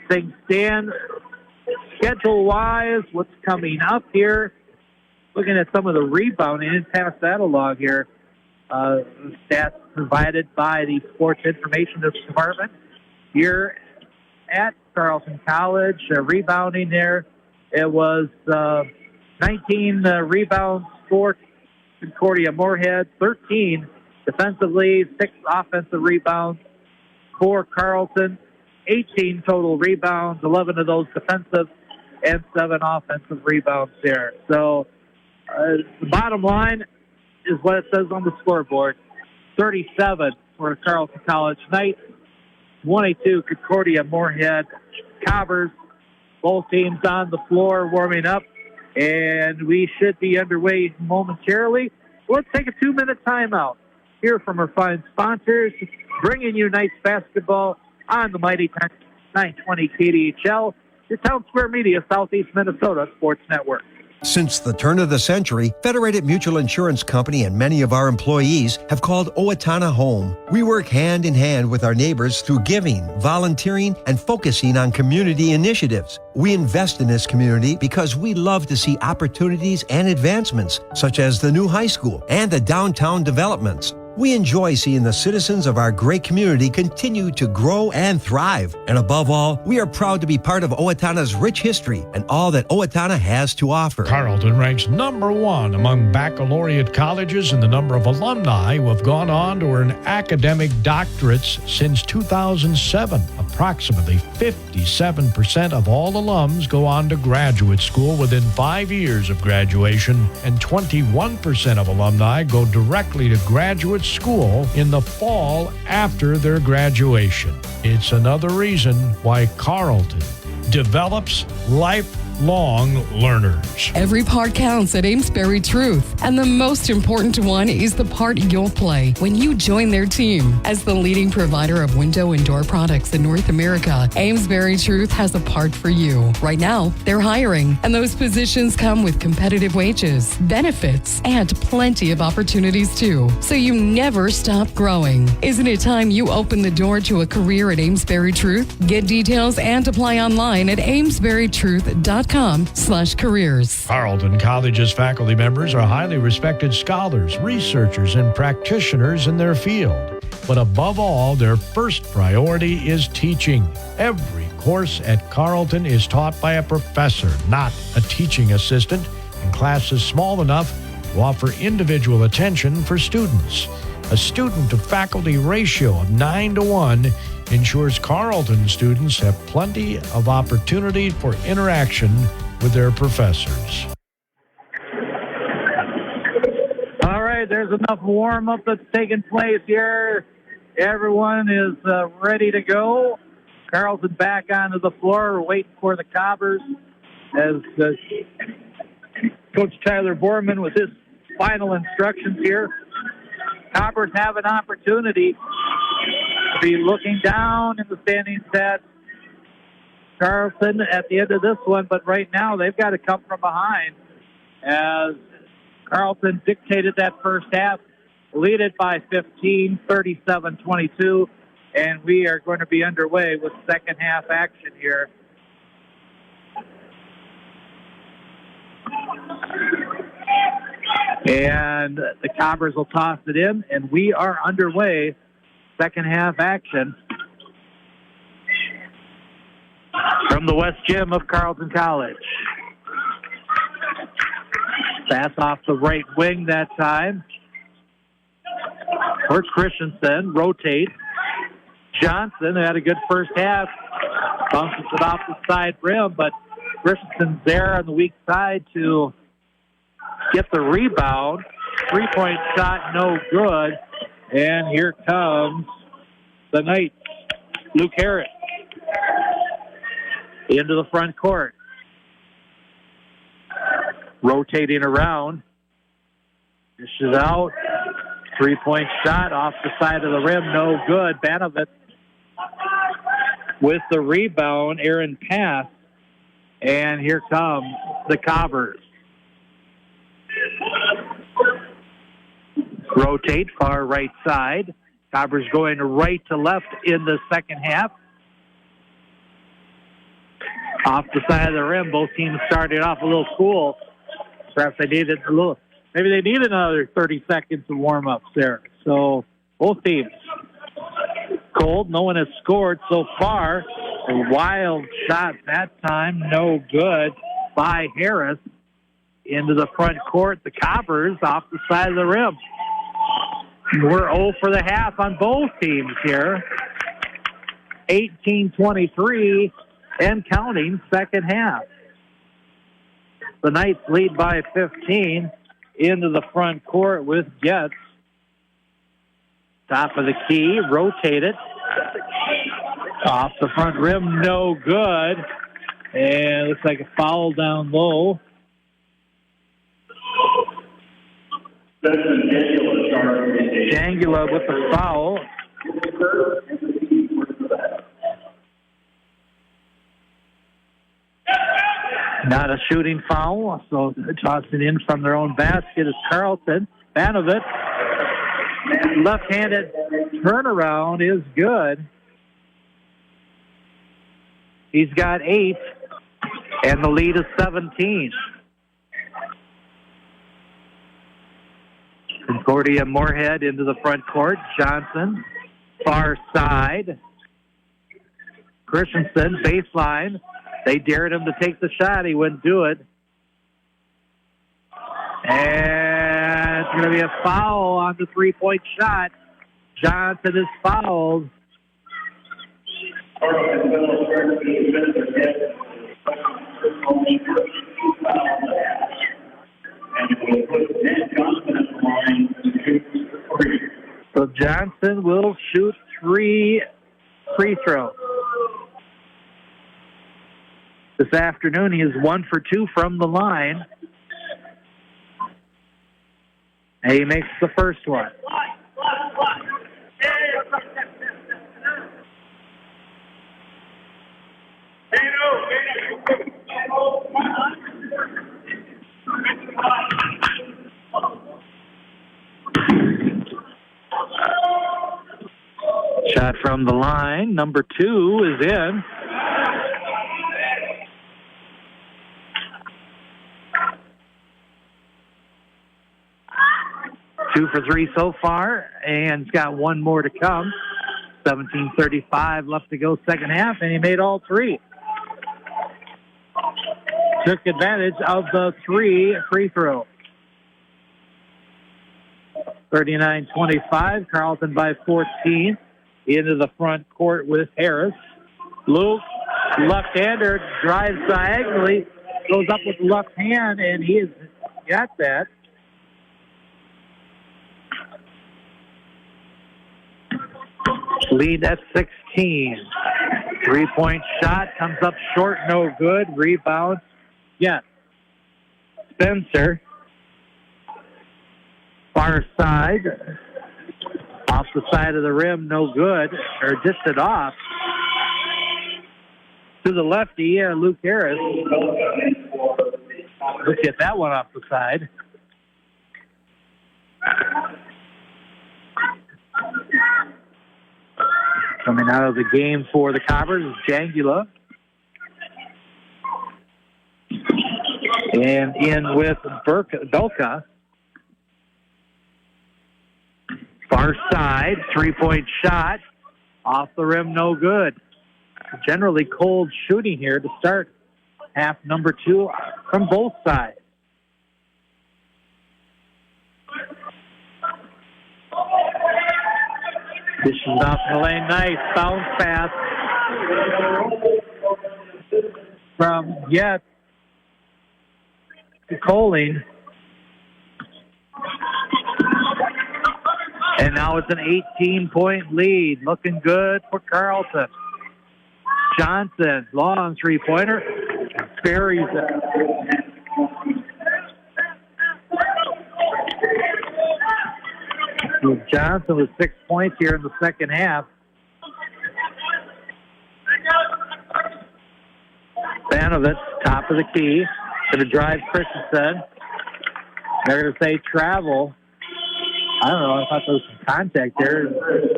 things stand. Schedule-wise, what's coming up here? Looking at some of the rebounding, and pass that along here. Stats provided by the Sports Information Department here at Carleton College. Rebounding there, it was 19 rebounds for Concordia-Moorhead, 13 defensively, 6 offensive rebounds for Carleton. 18 total rebounds, 11 of those defensive, and 7 offensive rebounds there. So the bottom line is what it says on the scoreboard. 37 for Carleton College Knights, 22 Concordia-Moorhead Cobbers. Both teams on the floor warming up, and we should be underway momentarily. Let's take a 2-minute timeout. Hear from our fine sponsors, bringing you Knights basketball on the mighty 920 KDHL, your Town Square Media, Southeast Minnesota Sports Network. Since the turn of the century, Federated Mutual Insurance Company and many of our employees have called Owatonna home. We work hand in hand with our neighbors through giving, volunteering, and focusing on community initiatives. We invest in this community because we love to see opportunities and advancements, such as the new high school and the downtown developments. We enjoy seeing the citizens of our great community continue to grow and thrive. And above all, we are proud to be part of Owatonna's rich history and all that Owatonna has to offer. Carleton ranks number 1 among baccalaureate colleges in the number of alumni who have gone on to earn academic doctorates since 2007. Approximately 57% of all alums go on to graduate school within 5 years of graduation, and 21% of alumni go directly to graduate school in the fall after their graduation. It's another reason why Carleton develops lifelong learners. Every part counts at Amesbury Truth, and the most important one is the part you'll play when you join their team. As the leading provider of window and door products in North America, Amesbury Truth has a part for you. Right now, they're hiring, and those positions come with competitive wages, benefits, and plenty of opportunities too. So you never stop growing. Isn't it time you open the door to a career at Amesbury Truth? Get details and apply online at amesburytruth.com/careers. Carleton College's faculty members are highly respected scholars, researchers, and practitioners in their field. But above all, their first priority is teaching. Every course at Carleton is taught by a professor, not a teaching assistant, and classes small enough to offer individual attention for students. A student-to-faculty ratio of 9-to-1 ensures Carleton students have plenty of opportunity for interaction with their professors. All right, there's enough warm-up that's taking place here. Everyone is ready to go. Carleton back onto the floor. We're waiting for the Cobbers as Coach Tyler Borman with his final instructions here. Cobbers have an opportunity to be looking down in the standings at Carleton at the end of this one, but right now they've got to come from behind as Carleton dictated that first half, lead it by 15, 37-22, and we are going to be underway with second half action here. And the Cobbers will toss it in, and we are underway. Second half action from the West Gym of Carleton College. Pass off the right wing that time for Christensen. Rotate. Johnson had a good first half. Bounces it off the side rim, but Christensen's there on the weak side to get the rebound. Three-point shot, no good. And here comes the Knights. Luke Harris into the front court. Rotating around. Dishes out. Three-point shot off the side of the rim, no good. Banovitz with the rebound. Aaron pass. And here come the Cobbers. Rotate far right side. Cobbers going right to left in the second half. Off the side of the rim, both teams started off a little cool. Perhaps they needed maybe they need another 30 seconds of warm-ups there. So both teams cold. No one has scored so far. A wild shot that time, no good by Harris into the front court. The Cobbers off the side of the rim. We're 0 for the half on both teams here. 18-23 and counting second half. The Knights lead by 15 into the front court with Getz. Top of the key, rotate it. Off the front rim, no good. And looks like a foul down low. Jangula with the foul. Not a shooting foul, so tossing in from their own basket is Carleton. Banovic, left-handed turnaround is good. He's got 8, and the lead is 17. Concordia-Moorhead into the front court. Johnson, far side. Christensen, baseline. They dared him to take the shot. He wouldn't do it. And it's going to be a foul on the three-point shot. Johnson is fouled. So Johnson will shoot 3 free throws. This afternoon, he is 1 for 2 from the line. And he makes the first one. Shot from the line, number 2 is in. Two for 3 so far, and he's got 1 more to come. 17:35 left to go second half, and he made all 3. Took advantage of the 3 free throw. 39-25, Carleton by 14. Into the front court with Harris. Luke, left-hander, drives diagonally, goes up with the left hand, and he has got that. Lead at 16. 3-point shot comes up short, no good. Rebound, yes. Spencer, far side. Off the side of the rim, no good. Or dished it off. To the lefty, Luke Harris. Let's get that one off the side. Coming out of the game for the Coppers is Jangula. And in with Belka. Far side, 3-point shot. Off the rim, no good. Generally cold shooting here to start half number 2 from both sides. Dishes off the lane, nice bounce pass from Getz to Coling. And now it's an 18-point lead. Looking good for Carleton. Johnson, long 3-pointer. Buries it. Johnson with 6 points here in the second half. Banovic, top of the key. Going to drive Christensen. They're going to say travel. I don't know. I thought there was some contact there.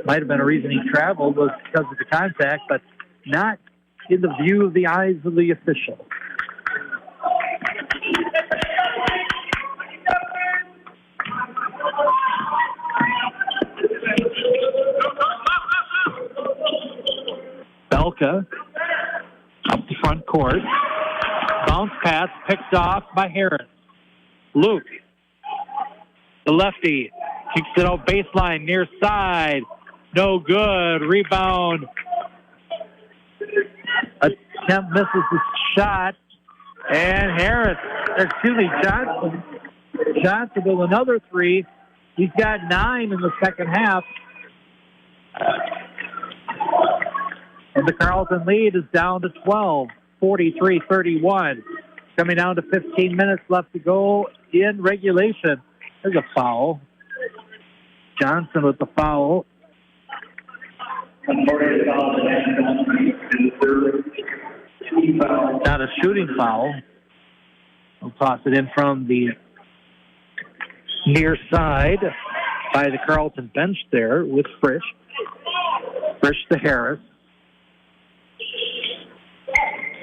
Might have been a reason he traveled was because of the contact, but not in the view of the eyes of the official. Belka up the front court. Bounce pass picked off by Harris. Luke, the lefty, kicks it out baseline, near side. No good. Rebound Attempt misses the shot. And Johnson with another three. He's got 9 in the second half. And the Carleton lead is down to 12, 43-31. Coming down to 15 minutes left to go in regulation. There's a foul. Johnson with the foul. Not a shooting foul. We'll toss it in from the near side by the Carleton bench there with Frisch. Frisch to Harris.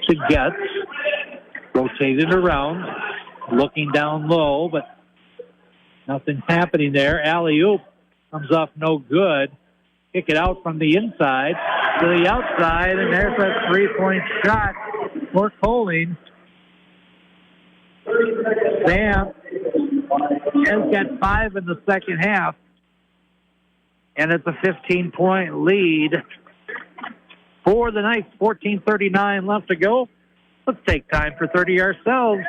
To Getz. Rotated around. Looking down low, but nothing's happening there. Alley-oop comes off no good. Kick it out from the inside to the outside, and there's a three-point shot for Coling. Sam has got 5 in the second half, and it's a 15-point lead for the Knights. 14:39 left to go. Let's take time for 30 ourselves.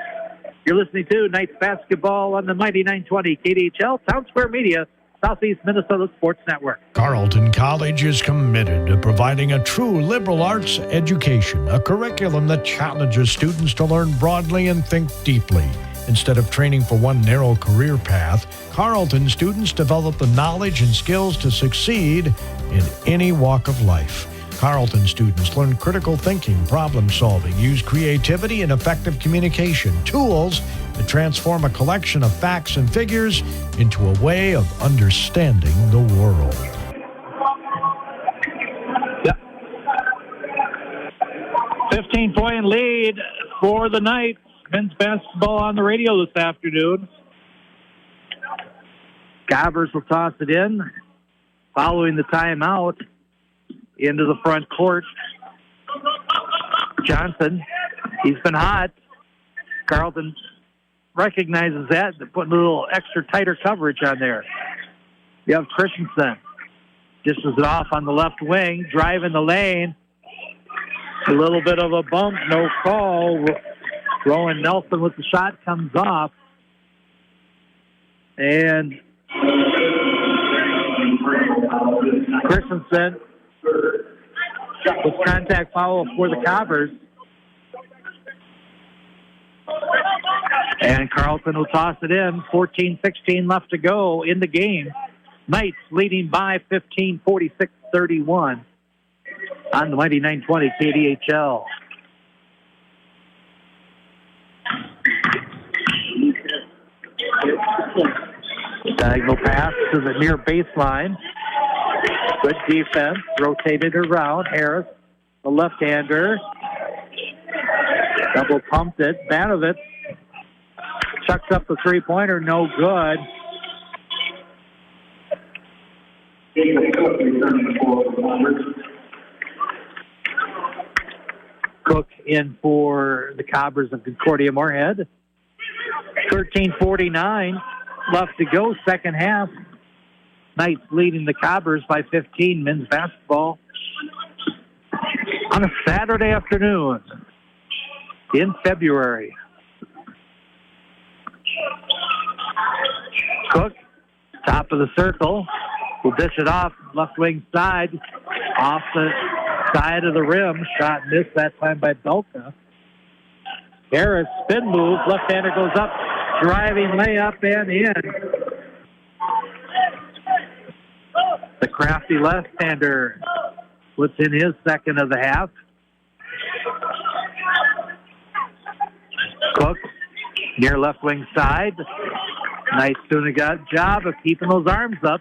You're listening to Knights basketball on the Mighty 920 KDHL, Town Square Media, Southeast Minnesota Sports Network. Carleton College is committed to providing a true liberal arts education, a curriculum that challenges students to learn broadly and think deeply. Instead of training for one narrow career path, Carleton students develop the knowledge and skills to succeed in any walk of life. Carleton students learn critical thinking, problem solving, use creativity and effective communication, tools that transform a collection of facts and figures into a way of understanding the world. 15-point lead for the Knights. Men's basketball on the radio this afternoon. Gobbers will toss it in, following the timeout into the front court. Johnson, he's been hot. Carleton recognizes that. They're putting a little extra tighter coverage on there. You have Christensen. Dishes it off on the left wing, driving the lane. A little bit of a bump, no call. Rowan Nelson with the shot comes off. And Christensen with contact foul for the Cobbers. And Carleton will toss it in. 14-16 left to go in the game. Knights leading by 15, 46-31 on the Mighty 920 KDHL. Diagonal pass to the near baseline. Good defense. Rotated around. Harris, the left-hander. Double pumped it. Banovitz chucks up the three-pointer. No good. Cook in for the Cobbers of Concordia-Moorhead. 13:49 left to go, second half. Knights leading the Cobbers by 15, men's basketball. On a Saturday afternoon in February. Cook, top of the circle, will dish it off, left wing side, off the side of the rim. Shot missed that time by Belka. Harris, spin move, left-hander goes up, driving layup and in. The crafty left-hander puts in his second of the half. Cook, near left wing side. Knights doing a good job of keeping those arms up.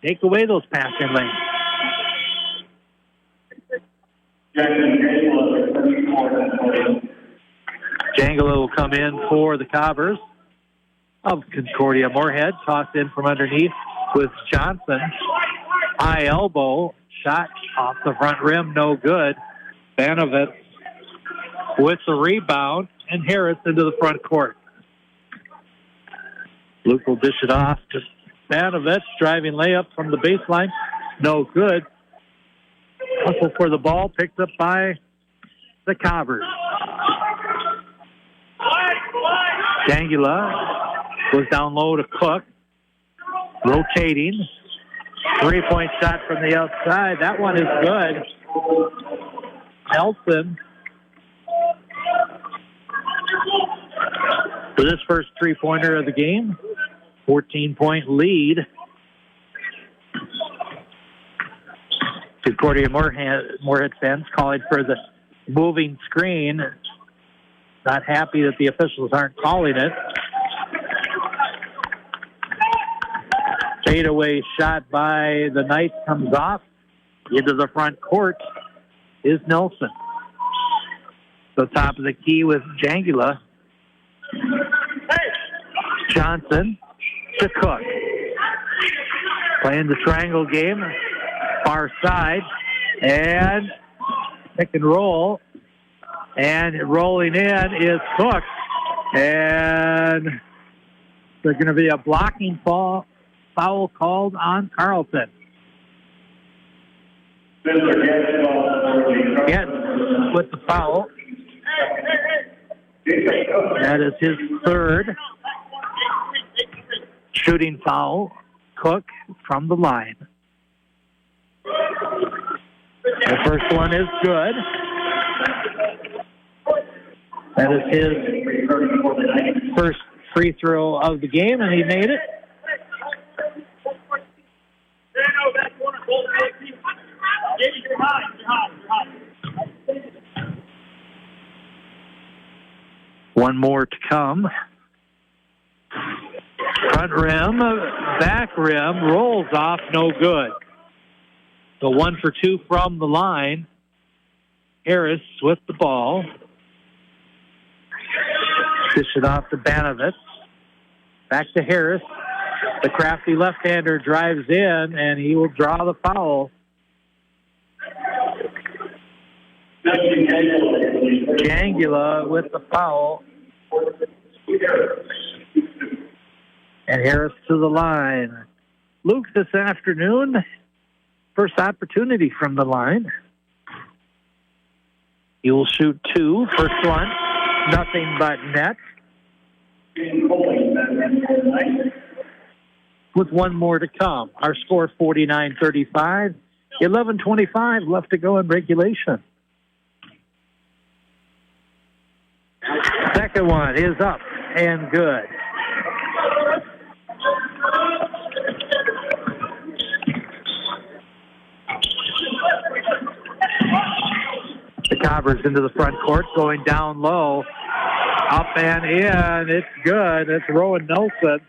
Take away those passing lanes. Jangala will come in for the Cobbers of Concordia-Moorhead. Tossed in from underneath with Johnson. High elbow. Shot off the front rim. No good. Banovitz with the rebound. And Harris into the front court. Luke will dish it off to Banovitz. Driving layup from the baseline. No good. Hustle for the ball, picked up by the Cobbers. Jangula goes down low to Cook. Rotating. 3-point shot from the outside. That one is good. Nelson for this first three-pointer of the game. 14-point lead. Concordia-Moorhead fans calling for the moving screen. Not happy that the officials aren't calling it. Fadeaway shot by the Knights comes off. Into the front court is Nelson. The top of the key with Jangula. Johnson to Cook. Playing the triangle game. Far side. And pick and roll. And rolling in is Cook. And there's going to be a blocking foul called on Carleton. Again, with the foul. That is his third shooting foul. Cook from the line. The first one is good. That is his first free throw of the game, and he made it. One more to come. Front rim, back rim, rolls off, no good. So 1 for 2 from the line. Harris with the ball. Dish it off to Banovitz. Back to Harris. The crafty left-hander drives in, and he will draw the foul. Jangula with the foul. And Harris to the line. Luke, this afternoon, first opportunity from the line. He will shoot 2. First one, nothing but net. With one more to come. Our score 49-35. 11:25 left to go in regulation. Second one is up and good. The Cobbers into the front court, going down low. Up and in. It's good. It's Rowan Nelson.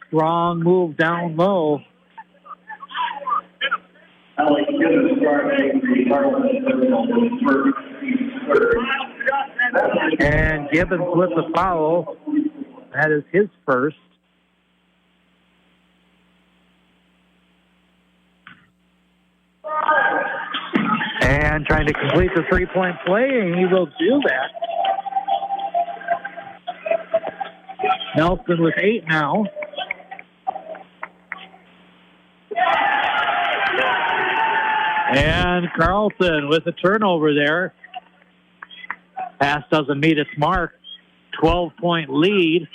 Strong move down low. And Gibbons with the foul. That is his first. And trying to complete the three-point play, and he will do that. Nelson with 8 now. And Carleton with a turnover there. Pass doesn't meet its mark. 12-point lead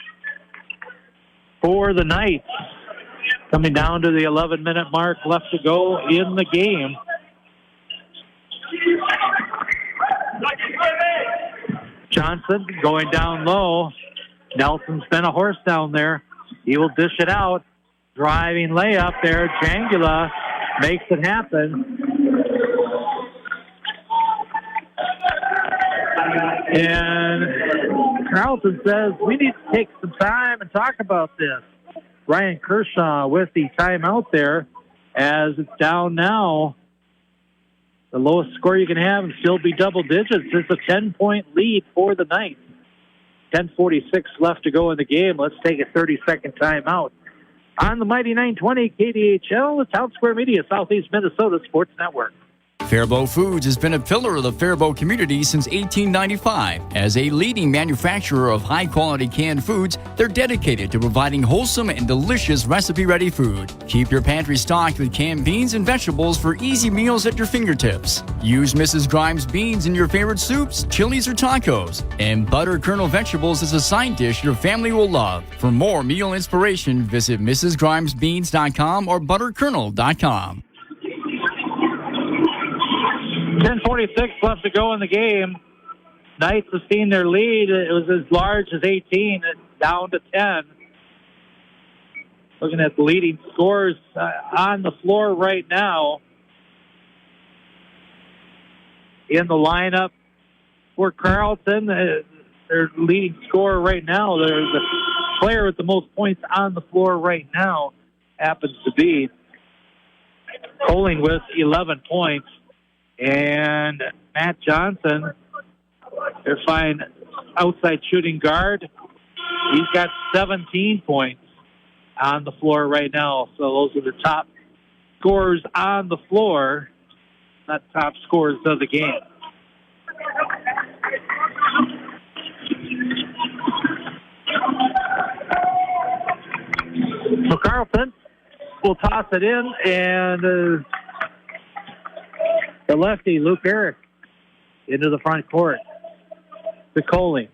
for the Knights. Coming down to the 11-minute mark left to go in the game. Johnson going down low. Nelson's been a horse down there. He will dish it out. Driving layup there. Jangula makes it happen. And Carleton says, we need to take some time and talk about this. Ryan Kershaw with the timeout there, as it's down now. The lowest score you can have and still be double digits. It's a 10-point lead for the Knights. 10:46 left to go in the game. Let's take a 30-second timeout. On the Mighty 920 KDHL, the Town Square Media, Southeast Minnesota Sports Network. Faribault Foods has been a pillar of the Faribault community since 1895. As a leading manufacturer of high-quality canned foods, they're dedicated to providing wholesome and delicious recipe-ready food. Keep your pantry stocked with canned beans and vegetables for easy meals at your fingertips. Use Mrs. Grimes beans in your favorite soups, chilies, or tacos. And butter kernel vegetables is a side dish your family will love. For more meal inspiration, visit mrsgrimesbeans.com or butterkernel.com. 10:46 left to go in the game. Knights have seen their lead. It was as large as 18, down to 10. Looking at the leading scores on the floor right now. In the lineup for Carleton, their leading scorer right now, the player with the most points on the floor right now happens to be Coling with 11 points. And Matt Johnson, their fine outside shooting guard, he's got 17 points on the floor right now. So those are the top scorers on the floor, not top scorers of the game. So Carleton will toss it in, and the lefty, Luke Eric, into the front court to Coling.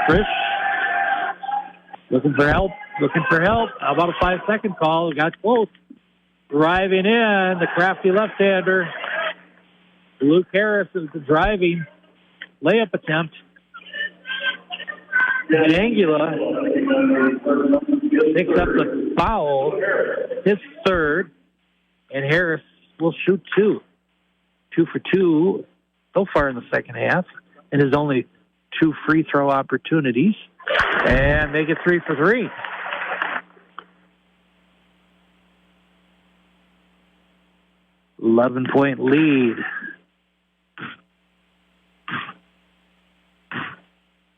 Frisch looking for help. How about a 5-second call? Got close. Driving in, the crafty left-hander. Luke Harris is the driving layup attempt. And Angula picks up the foul, his third, and Harris will shoot 2 for 2 so far in the second half, and his only 2 free throw opportunities, and make it 3 for 3. $11-point lead.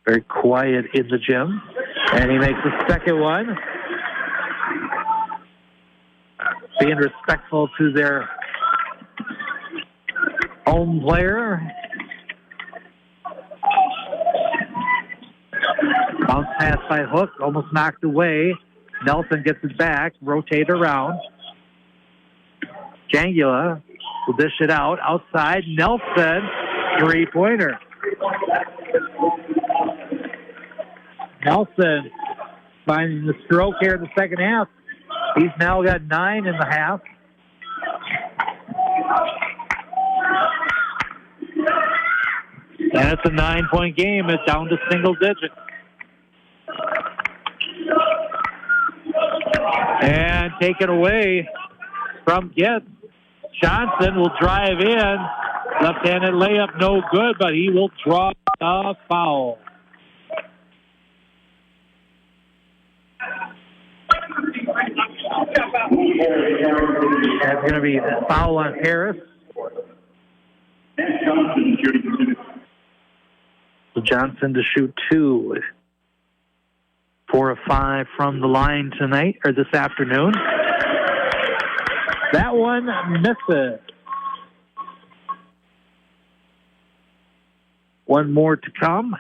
Very quiet in the gym, and he makes the second one. Being respectful to their home player. Bounce pass by Hook, almost knocked away. Nelson gets it back, rotate around. Jangula will dish it out, outside. Nelson, three-pointer. Nelson finding the stroke here in the second half. He's now got 9 in the half. And it's a 9-point game. It's down to single digits. And taken away from Getz. Johnson will drive in. Left-handed layup, no good, but he will draw a foul. That's going to be a foul on Harris. So Johnson to shoot 2. 4 of 5 from the line tonight, or this afternoon. That one misses. One more to come.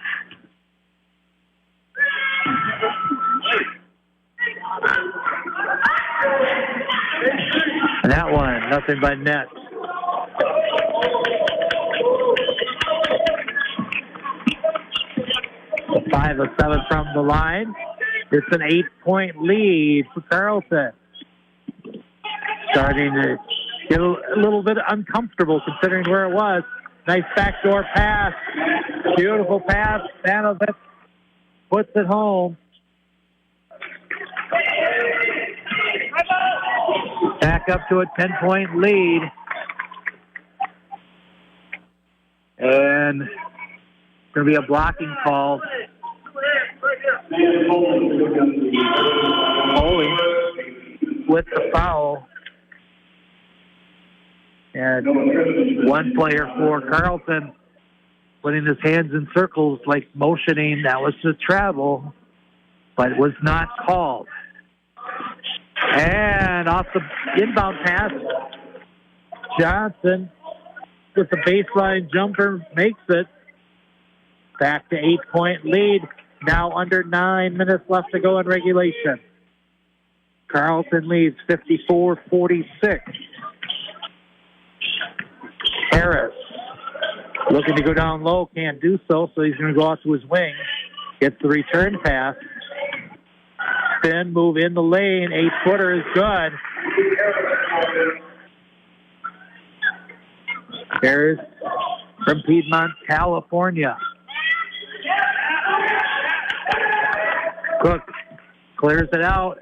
And that one, nothing but net. So 5 of 7 from the line. It's an 8-point lead for Carleton. Starting to get a little bit uncomfortable considering where it was. Nice backdoor pass. Beautiful pass. Stanovic puts it home. Back up to a 10-point lead. And it's going to be a blocking call. Holy with the foul. And one player for Carleton putting his hands in circles like motioning. That was the travel, but it was not called. And off the inbound pass, Johnson with the baseline jumper makes it. Back to 8-point lead. Now under 9 minutes left to go in regulation. Carleton leads 54-46. Harris looking to go down low, can't do so, so he's going to go out to his wing. Gets the return pass. Spin, move in the lane. 8-footer is good. Harris from Piedmont, California. Cook clears it out.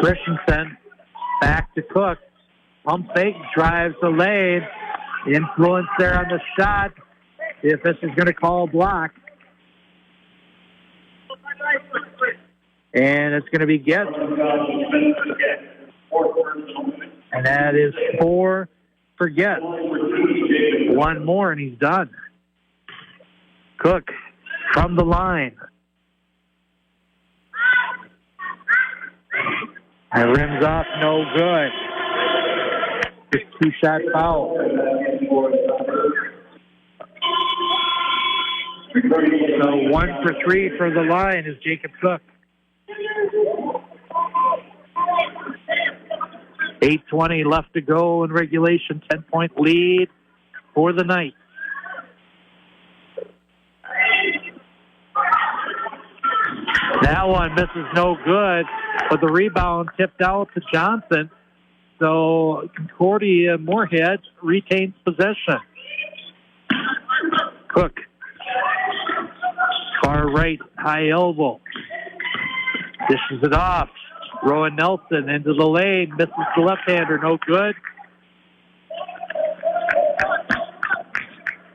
Christensen back to Cook. Pump fake, drives the lane. Influence there on the shot. If this is going to call a block. And it's going to be Getz. And that is 4 for Getz. One more and he's done. Cook from the line. That rims off, no good. Just 2-shot foul. So 1 for 3 for the line is Jacob Cook. 8:20 left to go in regulation. 10-point lead for the Knights. That one misses, no good, but the rebound tipped out to Johnson. So Concordia-Moorhead retains possession. Cook. Far right, high elbow. Dishes it off. Rowan Nelson into the lane. Misses the left-hander, no good.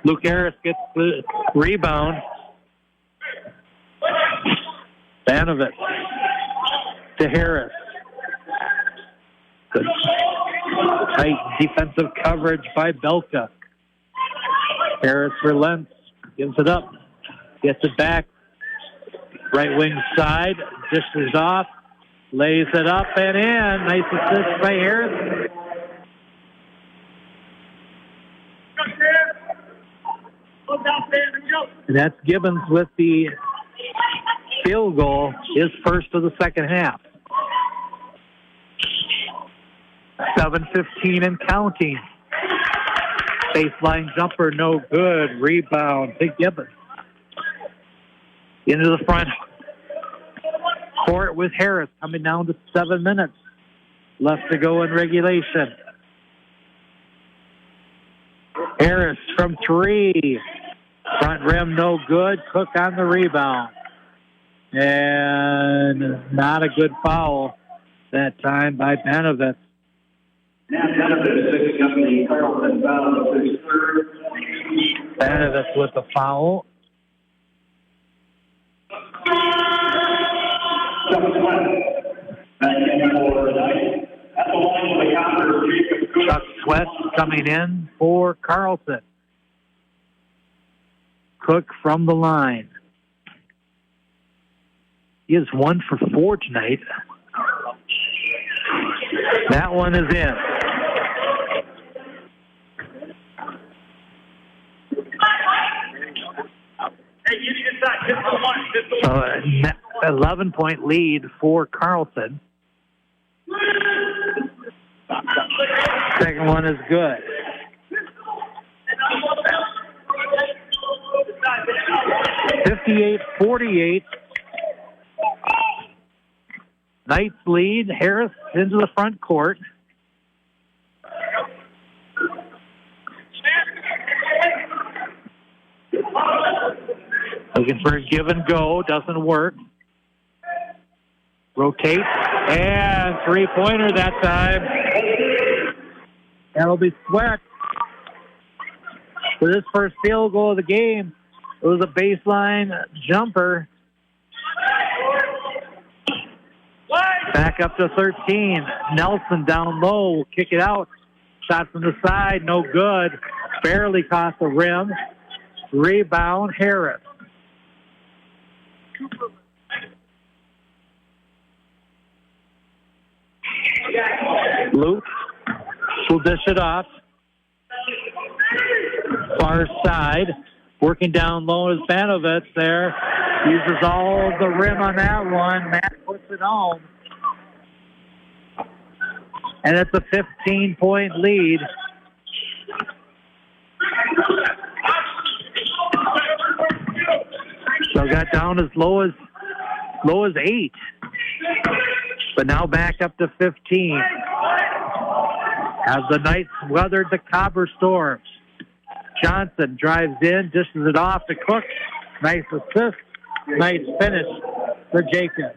Luke Harris gets the rebound. Banovitz to Harris. Good tight defensive coverage by Belka. Harris relents, gives it up, gets it back. Right wing side, dishes off, lays it up and in. Nice assist by Harris. And that's Gibbons with the field goal, his first of the second half. 7:15 and counting. Baseline jumper, no good. Rebound, Big Gibbons. Into the front court with Harris coming down to 7 minutes left to go in regulation. Harris from 3. Front rim, no good. Cook on the rebound. And not a good foul that time by Banovitz. Banovitz with the foul. Chuck Sweat coming in for Carleton. Cook from the line. He is 1 for 4 tonight. That one is in. So an 11-point lead for Carleton. Second one is good. (58-48). Knights lead. Harris into the front court. Looking for a give and go. Doesn't work. Rotate. And three-pointer that time. That'll be Sweat. For this first field goal of the game, it was a baseline jumper. Back up to 13. Nelson down low. Will kick it out. Shot from the side. No good. Barely caught the rim. Rebound, Harris. Luke will dish it off. Far side. Working down low is Banovitz there. Uses all of the rim on that one. Matt puts it home. And it's a 15-point lead. So got down as low as 8. But now back up to 15. As the Knights weathered the Cobber storms. Johnson drives in, dishes it off to Cook. Nice assist. Nice finish for Jacobs.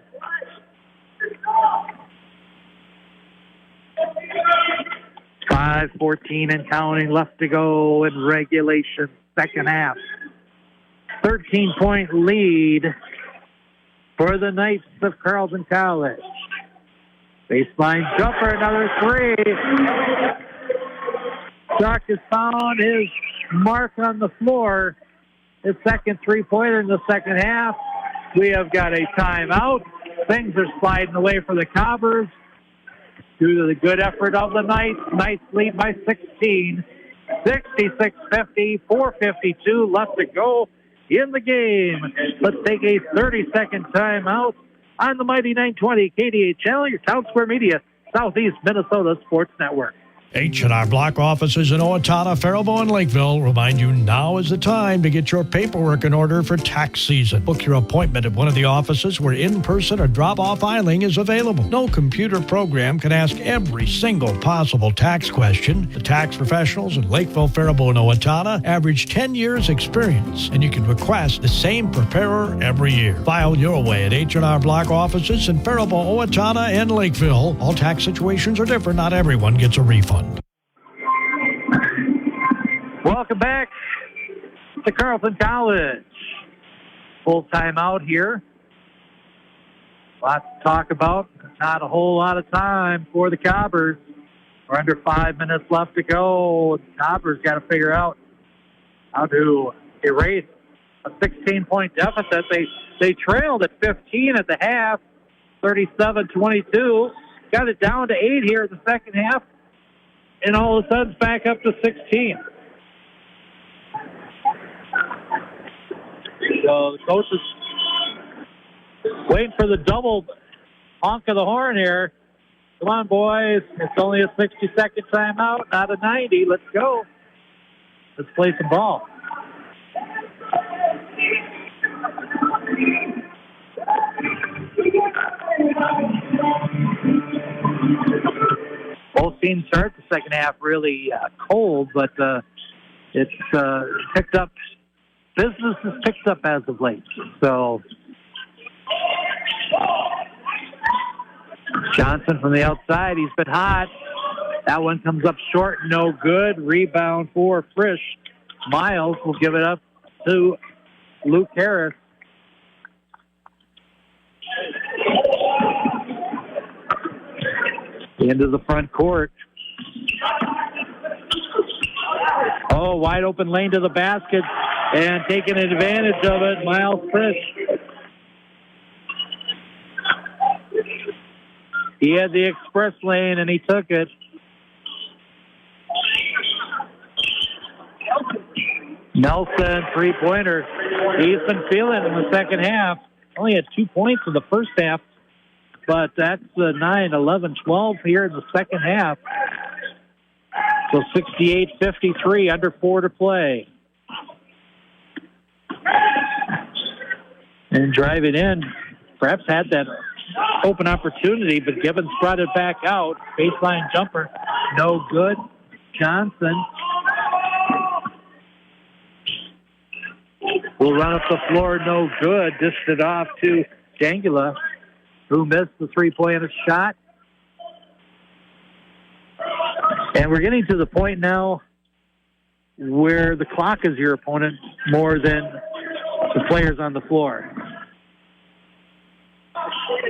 .5:14 and counting left to go in regulation, second half. 13-point lead for the Knights of Carleton College. Baseline jumper, another 3. Chuck has found his mark on the floor. His second three-pointer in the second half. We have got a timeout. Things are sliding away for the Cobbers due to the good effort of the Knights. Knights lead by 16. 66-50, 4:52 left to go in the game. Let's take a 30-second timeout on the mighty 920 KDHL, your Town Square Media, Southeast Minnesota Sports Network. H&R Block offices in Owatonna, Faribault, and Lakeville remind you now is the time to get your paperwork in order for tax season. Book your appointment at one of the offices where in-person or drop-off filing is available. No computer program can ask every single possible tax question. The tax professionals in Lakeville, Faribault, and Owatonna average 10 years experience, and you can request the same preparer every year. File your way at H&R Block offices in Faribault, Owatonna, and Lakeville. All tax situations are different. Not everyone gets a refund. Welcome back to Carleton College. Full time out here. Lots to talk about. Not a whole lot of time for the Cobbers. We're under 5 minutes left to go. The Cobbers got to figure out how to erase a 16-point deficit. They trailed at 15 at the half, 37-22. Got it down to 8 here in the second half. And all of a sudden, it's back up to 16. So the coach is waiting for the double honk of the horn here. Come on, boys. It's only a 60-second timeout, not a 90. Let's go. Let's play some ball. Both teams start the second half really cold, but it's picked up. Business has picked up as of late. So Johnson from the outside, he's been hot. That one comes up short, no good. Rebound for Frisch. Miles will give it up to Luke Harris. Into the front court. Oh, wide open lane to the basket and taking advantage of it, Miles Frisch. He had the express lane and he took it. Nelson, three-pointer. He's been feeling it in the second half. Only had 2 points in the first half, but that's 9, 11, 12 here in the second half. So 68-53, under 4 to play. And driving in, perhaps had that open opportunity, but Gibbons brought it back out. Baseline jumper, no good. Johnson will run up the floor, no good. Dished it off to Dangula, who missed the three-pointer shot. And we're getting to the point now where the clock is your opponent more than the players on the floor.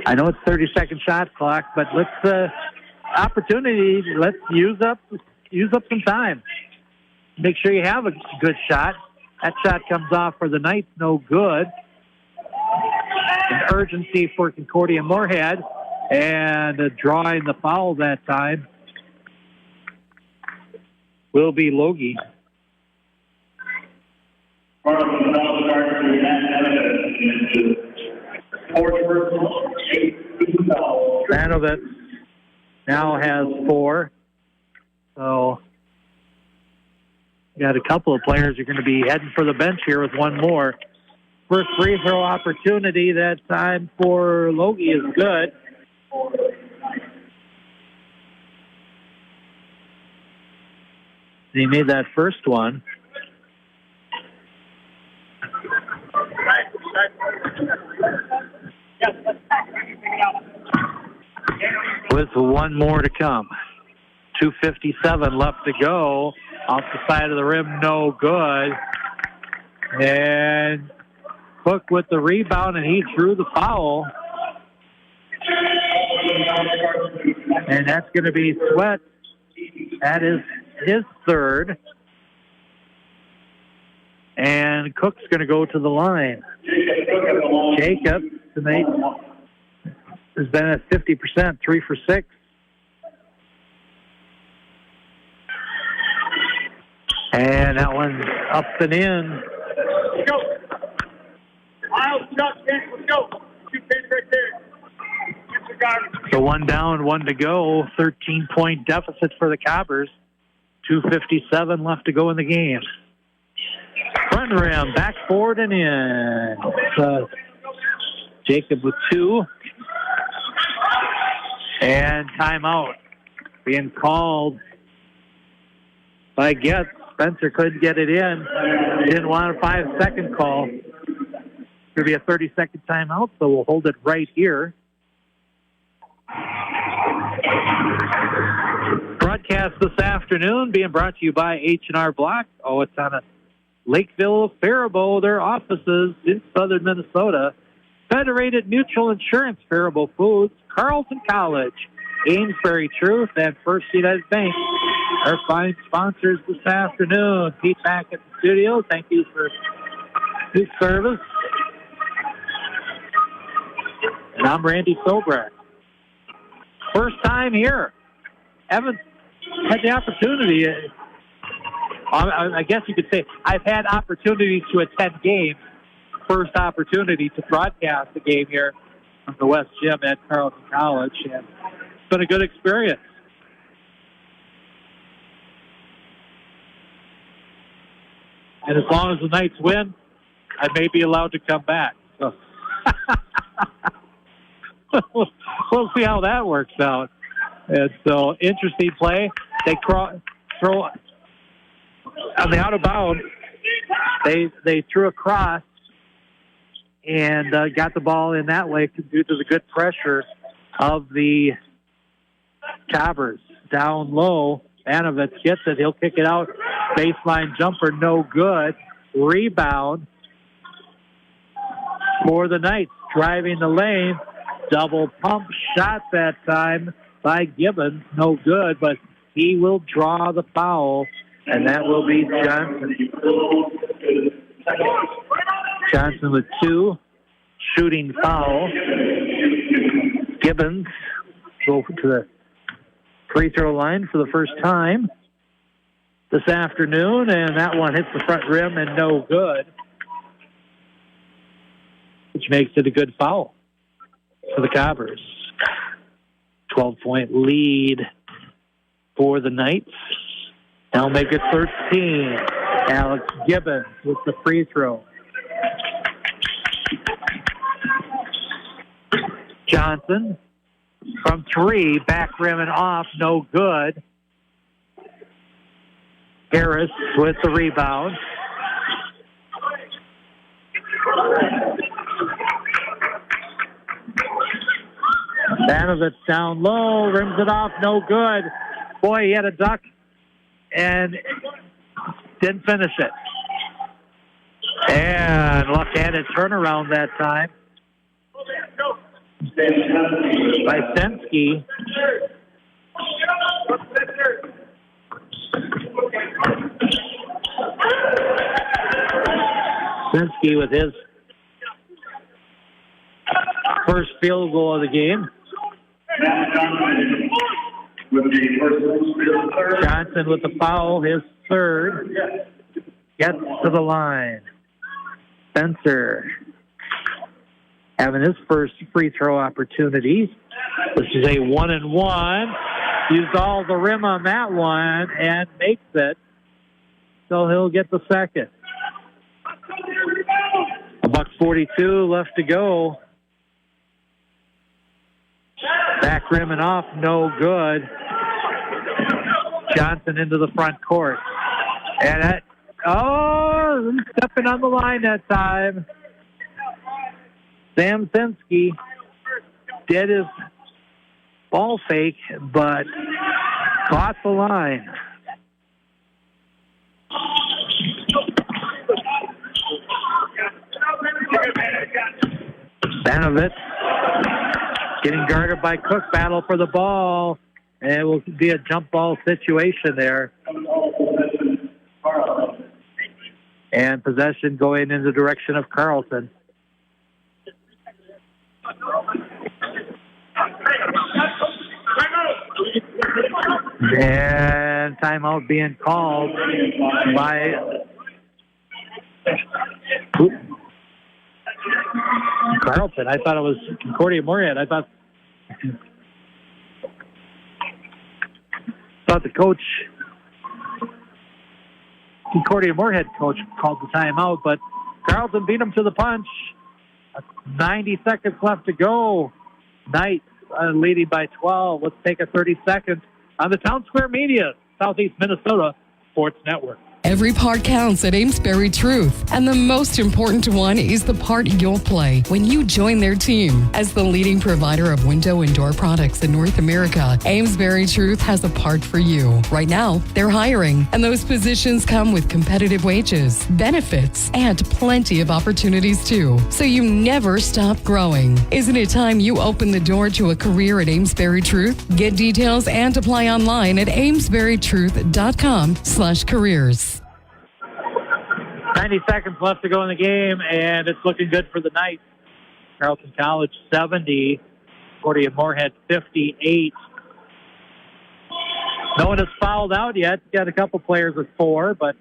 I know it's 30-second shot clock, but let's use up some time. Make sure you have a good shot. That shot comes off for the Knights, no good. An urgency for Concordia-Moorhead, and drawing the foul that time will be Logie. Vanovich now has 4. So got a couple of players who are going to be heading for the bench here with one more. First free throw opportunity that time for Logie is good. He made that first one. With one more to come. 2:57 left to go. Off the side of the rim, no good. And Cook with the rebound, and he drew the foul. And that's going to be Sweat. That is his third. And Cook's going to go to the line. Jacob tonight has been at 50%, 3 for 6. And that one's up and in. Let's go. Miles, let's go. 2 pace right there. So one down, 1 to go. 13-point deficit for the Cobbers. 2:57 left to go in the game. Front rim, back forward and in. Jacob with 2. And timeout being called by Getz. Spencer couldn't get it in. Didn't want a 5-second call. It's going to be a 30-second timeout, so we'll hold it right here. Broadcast this afternoon being brought to you by H&R Block. Oh, it's on a Lakeville, Faribault, their offices in southern Minnesota. Federated Mutual Insurance, Faribault Foods, Carleton College, Amesbury Truth, and First United Bank. Our fine sponsors this afternoon. Pete back at the studio. Thank you for his service. And I'm Randy Sobrak. First time here. Haven't had the opportunity. I guess you could say I've had opportunities to attend games. First opportunity to broadcast a game here from the West Gym at Carleton College. And it's been a good experience. And as long as the Knights win, I may be allowed to come back. So we'll see how that works out. And so, interesting play. They throw on the out of bounds. They threw a cross and got the ball in that way due to the good pressure of the Cobbers. Down low, Vanovich gets it. He'll kick it out. Baseline jumper, no good. Rebound for the Knights. Driving the lane. Double pump shot that time by Gibbons. No good, but he will draw the foul, and that will be Johnson. Johnson with 2. Shooting foul. Gibbons go to the free throw line for the first time this afternoon, and that one hits the front rim and no good, which makes it a good foul for the Cobbers. 12-point lead for the Knights. Now make it 13. Alex Gibbons with the free throw. Johnson from 3, back rim and off, no good. Harris with the rebound. Vanovich down low, rims it off, no good. Boy, he had a duck and didn't finish it. And left-handed turnaround that time by Sensky. Sensky with his first field goal of the game. With Johnson with the foul, his third. Gets to the line. Spencer having his first free throw opportunity. This is a 1-and-1. Used all the rim on that one and makes it. So he'll get the second. $1:42 left to go. Back rim and off, no good. Johnson into the front court. And that, stepping on the line that time. Sam Sensky did his ball fake, but caught the line. Banovitz getting guarded by Cook. Battle for the ball. And it will be a jump ball situation there. And possession going in the direction of Carleton. And timeout being called by Carleton. I thought it was Concordia-Moorhead. I thought the coach, Concordia-Moorhead coach, called the timeout, but Carleton beat him to the punch. 90 seconds left to go. Knights leading by 12. Let's take a 30 seconds on the Town Square Media, Southeast Minnesota Sports Network. Every part counts at Amesbury Truth, and the most important one is the part you'll play when you join their team. As the leading provider of window and door products in North America, Amesbury Truth has a part for you. Right now, they're hiring, and those positions come with competitive wages, benefits, and plenty of opportunities too. So you never stop growing. Isn't it time you open the door to a career at Amesbury Truth? Get details and apply online at amesburytruth.com/careers. 90 seconds left to go in the game, and it's looking good for the Knights. Carleton College 70, Concordia-Moorhead 58. No one has fouled out yet. Got a couple players with 4, but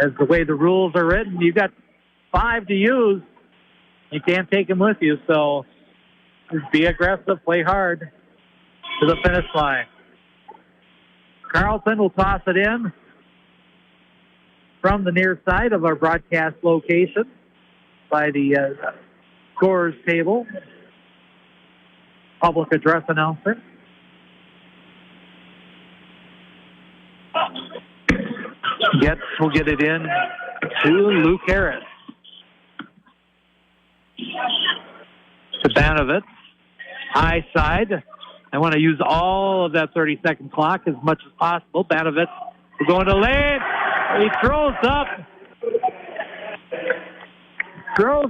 as the way the rules are written, you've got 5 to use. You can't take them with you, so be aggressive, play hard to the finish line. Carleton will toss it in from the near side of our broadcast location by the scorers table. Public address announcer. We'll get it in to Luke Harris. To Banovitz. High side. I want to use all of that 30-second clock as much as possible. Banovitz will go into lane. He throws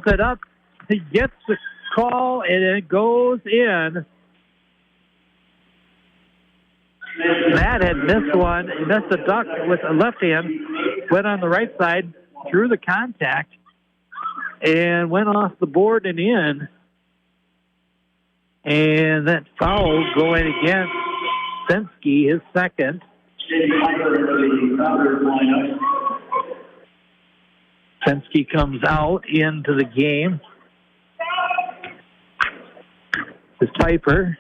it up. He gets the call, and it goes in. Matt had missed one. He missed a duck with a left hand. Went on the right side, through the contact, and went off the board and in. And that foul going against Sensky, his second. Sensky comes out into the game. This Piper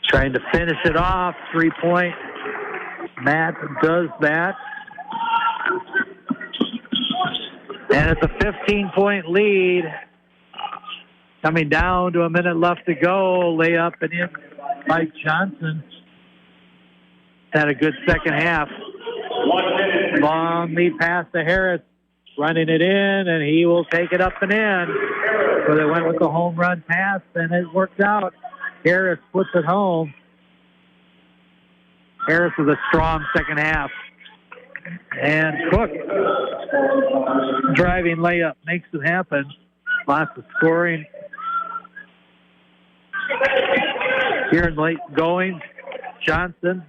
trying to finish it off. 3-point. Matt does that. And it's a 15-point lead. Coming down to a minute left to go. Layup and in by Johnson. Had a good second half. Long lead pass to Harris. Running it in, and he will take it up and in. So they went with the home run pass, and it worked out. Harris puts it home. Harris with a strong second half. And Cook, driving layup, makes it happen. Lots of scoring. Here in late going, Johnson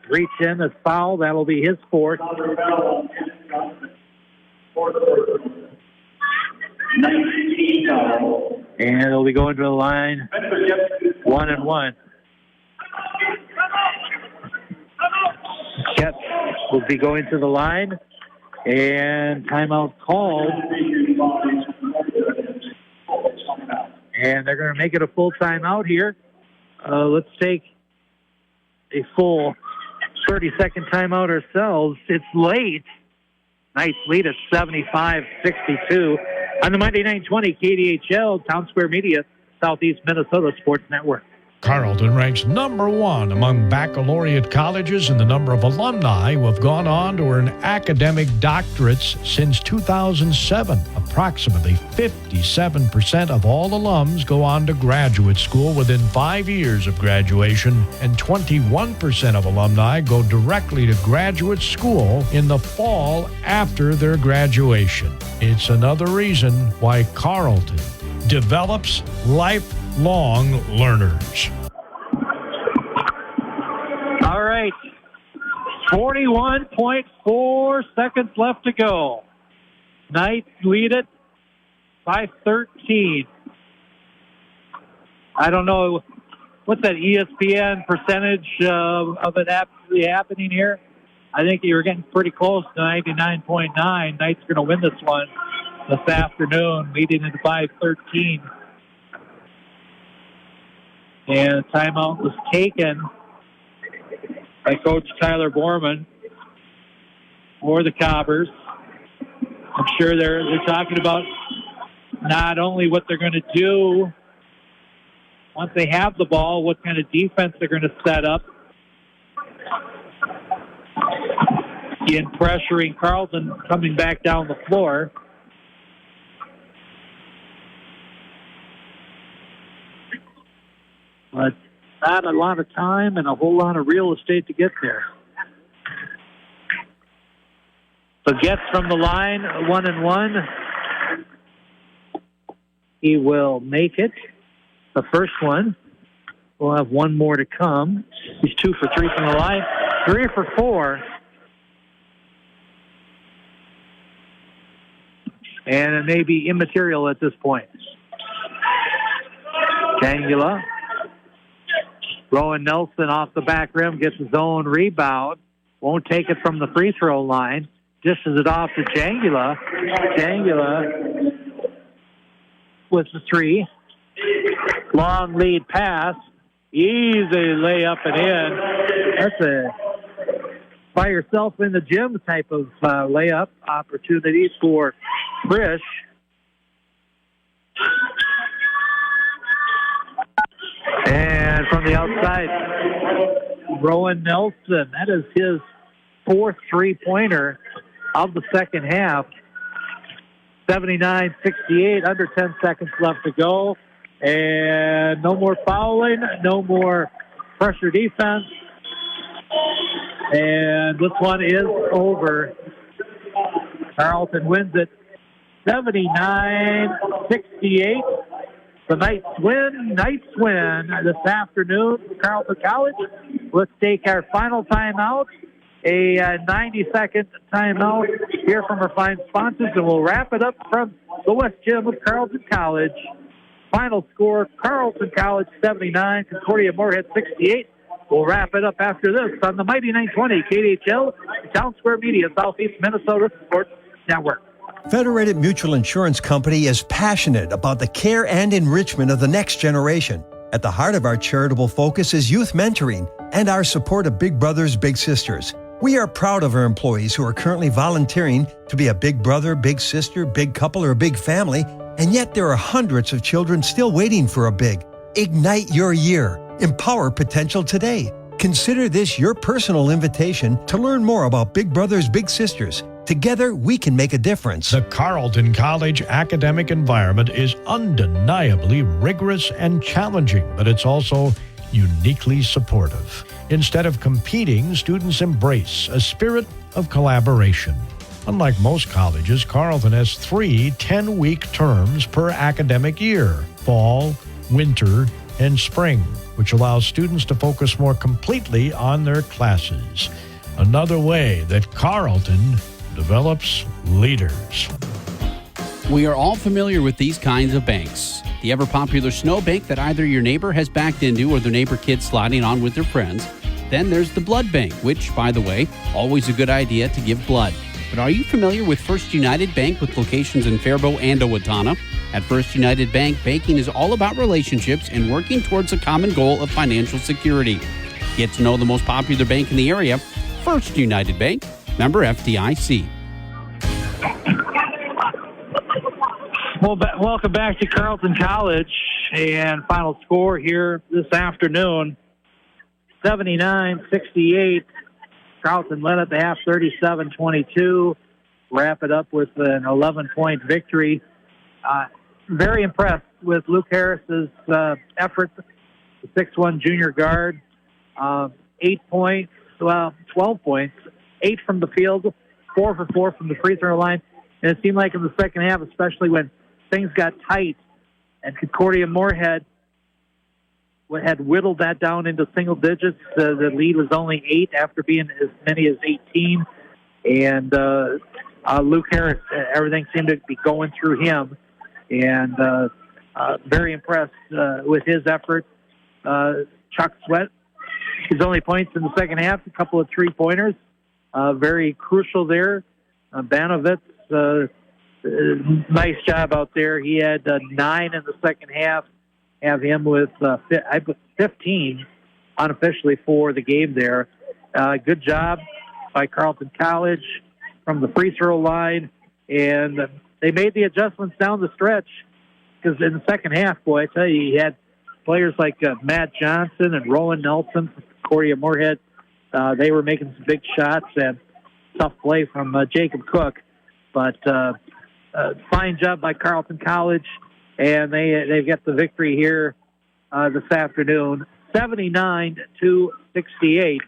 reach in as foul. That'll be his fourth. And he'll be going to the line 1-1. Ket will be going to the line, and timeout called. And they're going to make it a full timeout here. Let's take a full 30-second timeout ourselves. It's late. Nice lead at 75-62 on the Monday 920 KDHL Town Square Media Southeast Minnesota Sports Network. Carleton ranks number 1 among baccalaureate colleges in the number of alumni who have gone on to earn academic doctorates since 2007. Approximately 57% of all alums go on to graduate school within 5 years of graduation, and 21% of alumni go directly to graduate school in the fall after their graduation. It's another reason why Carleton develops lifelong learners. All right. 41.4 seconds left to go. Knights lead it by 13. I don't know what's that ESPN percentage of it actually happening here. I think you were getting pretty close to 99.9. Knights going to win this one this afternoon, leading it by 13. And a timeout was taken by Coach Tyler Borman for the Cobbers. I'm sure they're talking about not only what they're going to do once they have the ball, what kind of defense they're going to set up in pressuring Carleton coming back down the floor. But not a lot of time and a whole lot of real estate to get there. So gets from the line, 1-1. He will make it. The first one. We'll have one more to come. He's 2 for 3 from the line. 3 for 4. And it may be immaterial at this point. Jangula. Rowan Nelson off the back rim, gets his own rebound. Won't take it from the free throw line. Dishes it off to Jangula. Jangula with the 3. Long lead pass. Easy layup and in. That's a by yourself in the gym type of layup opportunity for Frisch. And from the outside, Rowan Nelson. That is his 4th three-pointer of the second half. 79-68, under 10 seconds left to go. And no more fouling, no more pressure defense. And this one is over. Carleton wins it 79-68. The Knights win this afternoon. Carleton College. Let's take our final timeout, a 90-second timeout. Hear from our fine sponsors, and we'll wrap it up from the West Gym of Carleton College. Final score, Carleton College 79, Concordia-Moorhead 68. We'll wrap it up after this on the Mighty 920 KDHL, Town Square Media, Southeast Minnesota Sports Network. Federated Mutual Insurance Company is passionate about the care and enrichment of the next generation. At the heart of our charitable focus is youth mentoring and our support of Big Brothers Big Sisters. We are proud of our employees who are currently volunteering to be a big brother, big sister, big couple, or a big family, and yet there are hundreds of children still waiting for a big. Ignite your year. Empower potential today. Consider this your personal invitation to learn more about Big Brothers Big Sisters. Together, we can make a difference. The Carleton College academic environment is undeniably rigorous and challenging, but it's also uniquely supportive. Instead of competing, students embrace a spirit of collaboration. Unlike most colleges, Carleton has 3 10-week terms per academic year: fall, winter, and spring, which allows students to focus more completely on their classes. Another way that Carleton develops leaders. We are all familiar with these kinds of banks. the ever-popular snowbank that either your neighbor has backed into or their neighbor kids sliding on with their friends. Then there's the blood bank, which, by the way, always a good idea to give blood. But are you familiar with First United Bank with locations in Faribault and Owatonna? At First United Bank, banking is all about relationships and working towards a common goal of financial security. Get to know the most popular bank in the area, First United Bank, member FDIC. Well, welcome back to Carleton College, and final score here this afternoon, 79-68. Carleton led at the half 37-22. Wrap it up with an 11-point victory. Very impressed with Luke Harris's effort, the 6'1 junior guard. 8 points, 12 points, 8 from the field, 4 for 4 from the free throw line. And it seemed like in the second half, especially when things got tight and Concordia-Moorhead had whittled that down into single digits. The lead was only 8 after being as many as 18. And Luke Harris, everything seemed to be going through him. And very impressed with his effort. Chuck Sweat, his only points in the second half, a couple of three-pointers. Very crucial there. Banovitz, nice job out there. He had 9 in the second half. Have him with 15 unofficially for the game there. Good job by Carleton College from the free throw line. And they made the adjustments down the stretch because in the second half, boy, I tell you, he had players like Matt Johnson and Rowan Nelson from Concordia-Moorhead. They were making some big shots and tough play from Jacob Cook. But fine job by Carleton College. And they get the victory here this afternoon, 79-68.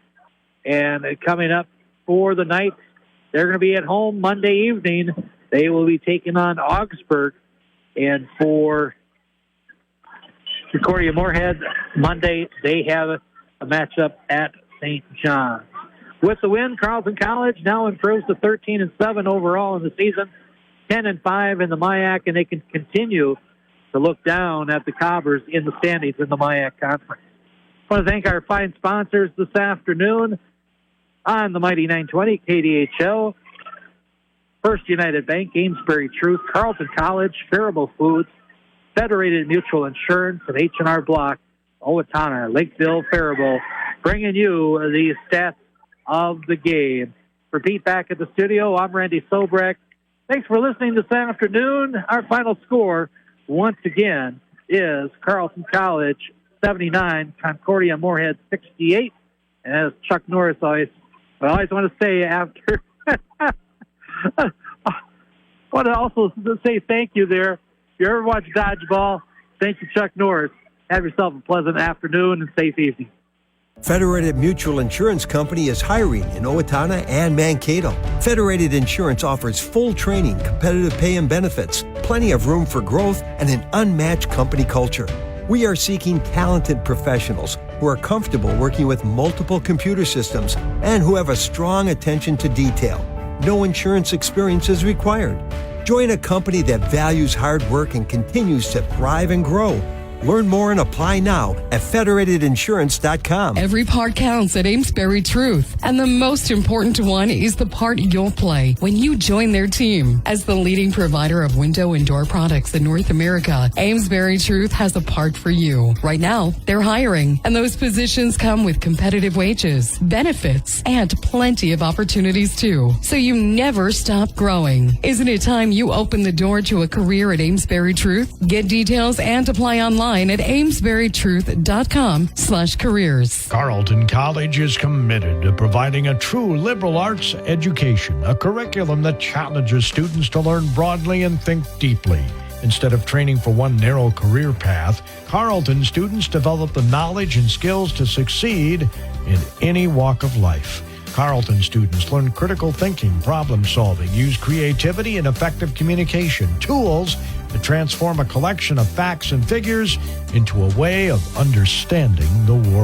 And coming up for the night, they're going to be at home Monday evening. They will be taking on Augsburg. And for Concordia-Moorhead, Monday, they have a matchup at St. John's. With the win, Carleton College now improves to 13-7 overall in the season, 10-5 in the MIAC, and they can continue to look down at the Cobbers in the standings in the MIAC Conference. I want to thank our fine sponsors this afternoon on the Mighty 920 KDHL, First United Bank, Amesbury Truth, Carleton College, Faribault Foods, Federated Mutual Insurance, and H&R Block, Owatonna, Lakeville, Faribault, bringing you the stats of the game. For Pete back at the studio, I'm Randy Sobreck. Thanks for listening this afternoon. Our final score, once again, is Carleton College 79, Concordia-Moorhead 68. And as Chuck Norris always want to say after, I want to also say thank you there. If you ever watch Dodgeball, thank you, Chuck Norris. Have yourself a pleasant afternoon and safe evening. Federated Mutual Insurance Company is hiring in Owatonna and Mankato. Federated Insurance offers full training, competitive pay and benefits, plenty of room for growth, and an unmatched company culture. We are seeking talented professionals who are comfortable working with multiple computer systems and who have a strong attention to detail. No insurance experience is required. Join a company that values hard work and continues to thrive and grow. Learn more and apply now at federatedinsurance.com. Every part counts at Amesbury Truth, and the most important one is the part you'll play when you join their team. As the leading provider of window and door products in North America, Amesbury Truth has a part for you. Right now, they're hiring, and those positions come with competitive wages, benefits, and plenty of opportunities too. So you never stop growing. Isn't it time you open the door to a career at Amesbury Truth? Get details and apply online at amesburytruth.com/careers. Carleton College is committed to providing a true liberal arts education, a curriculum that challenges students to learn broadly and think deeply. Instead of training for one narrow career path, Carleton students develop the knowledge and skills to succeed in any walk of life. Carleton students learn critical thinking, problem solving, use creativity and effective communication, tools to transform a collection of facts and figures into a way of understanding the world.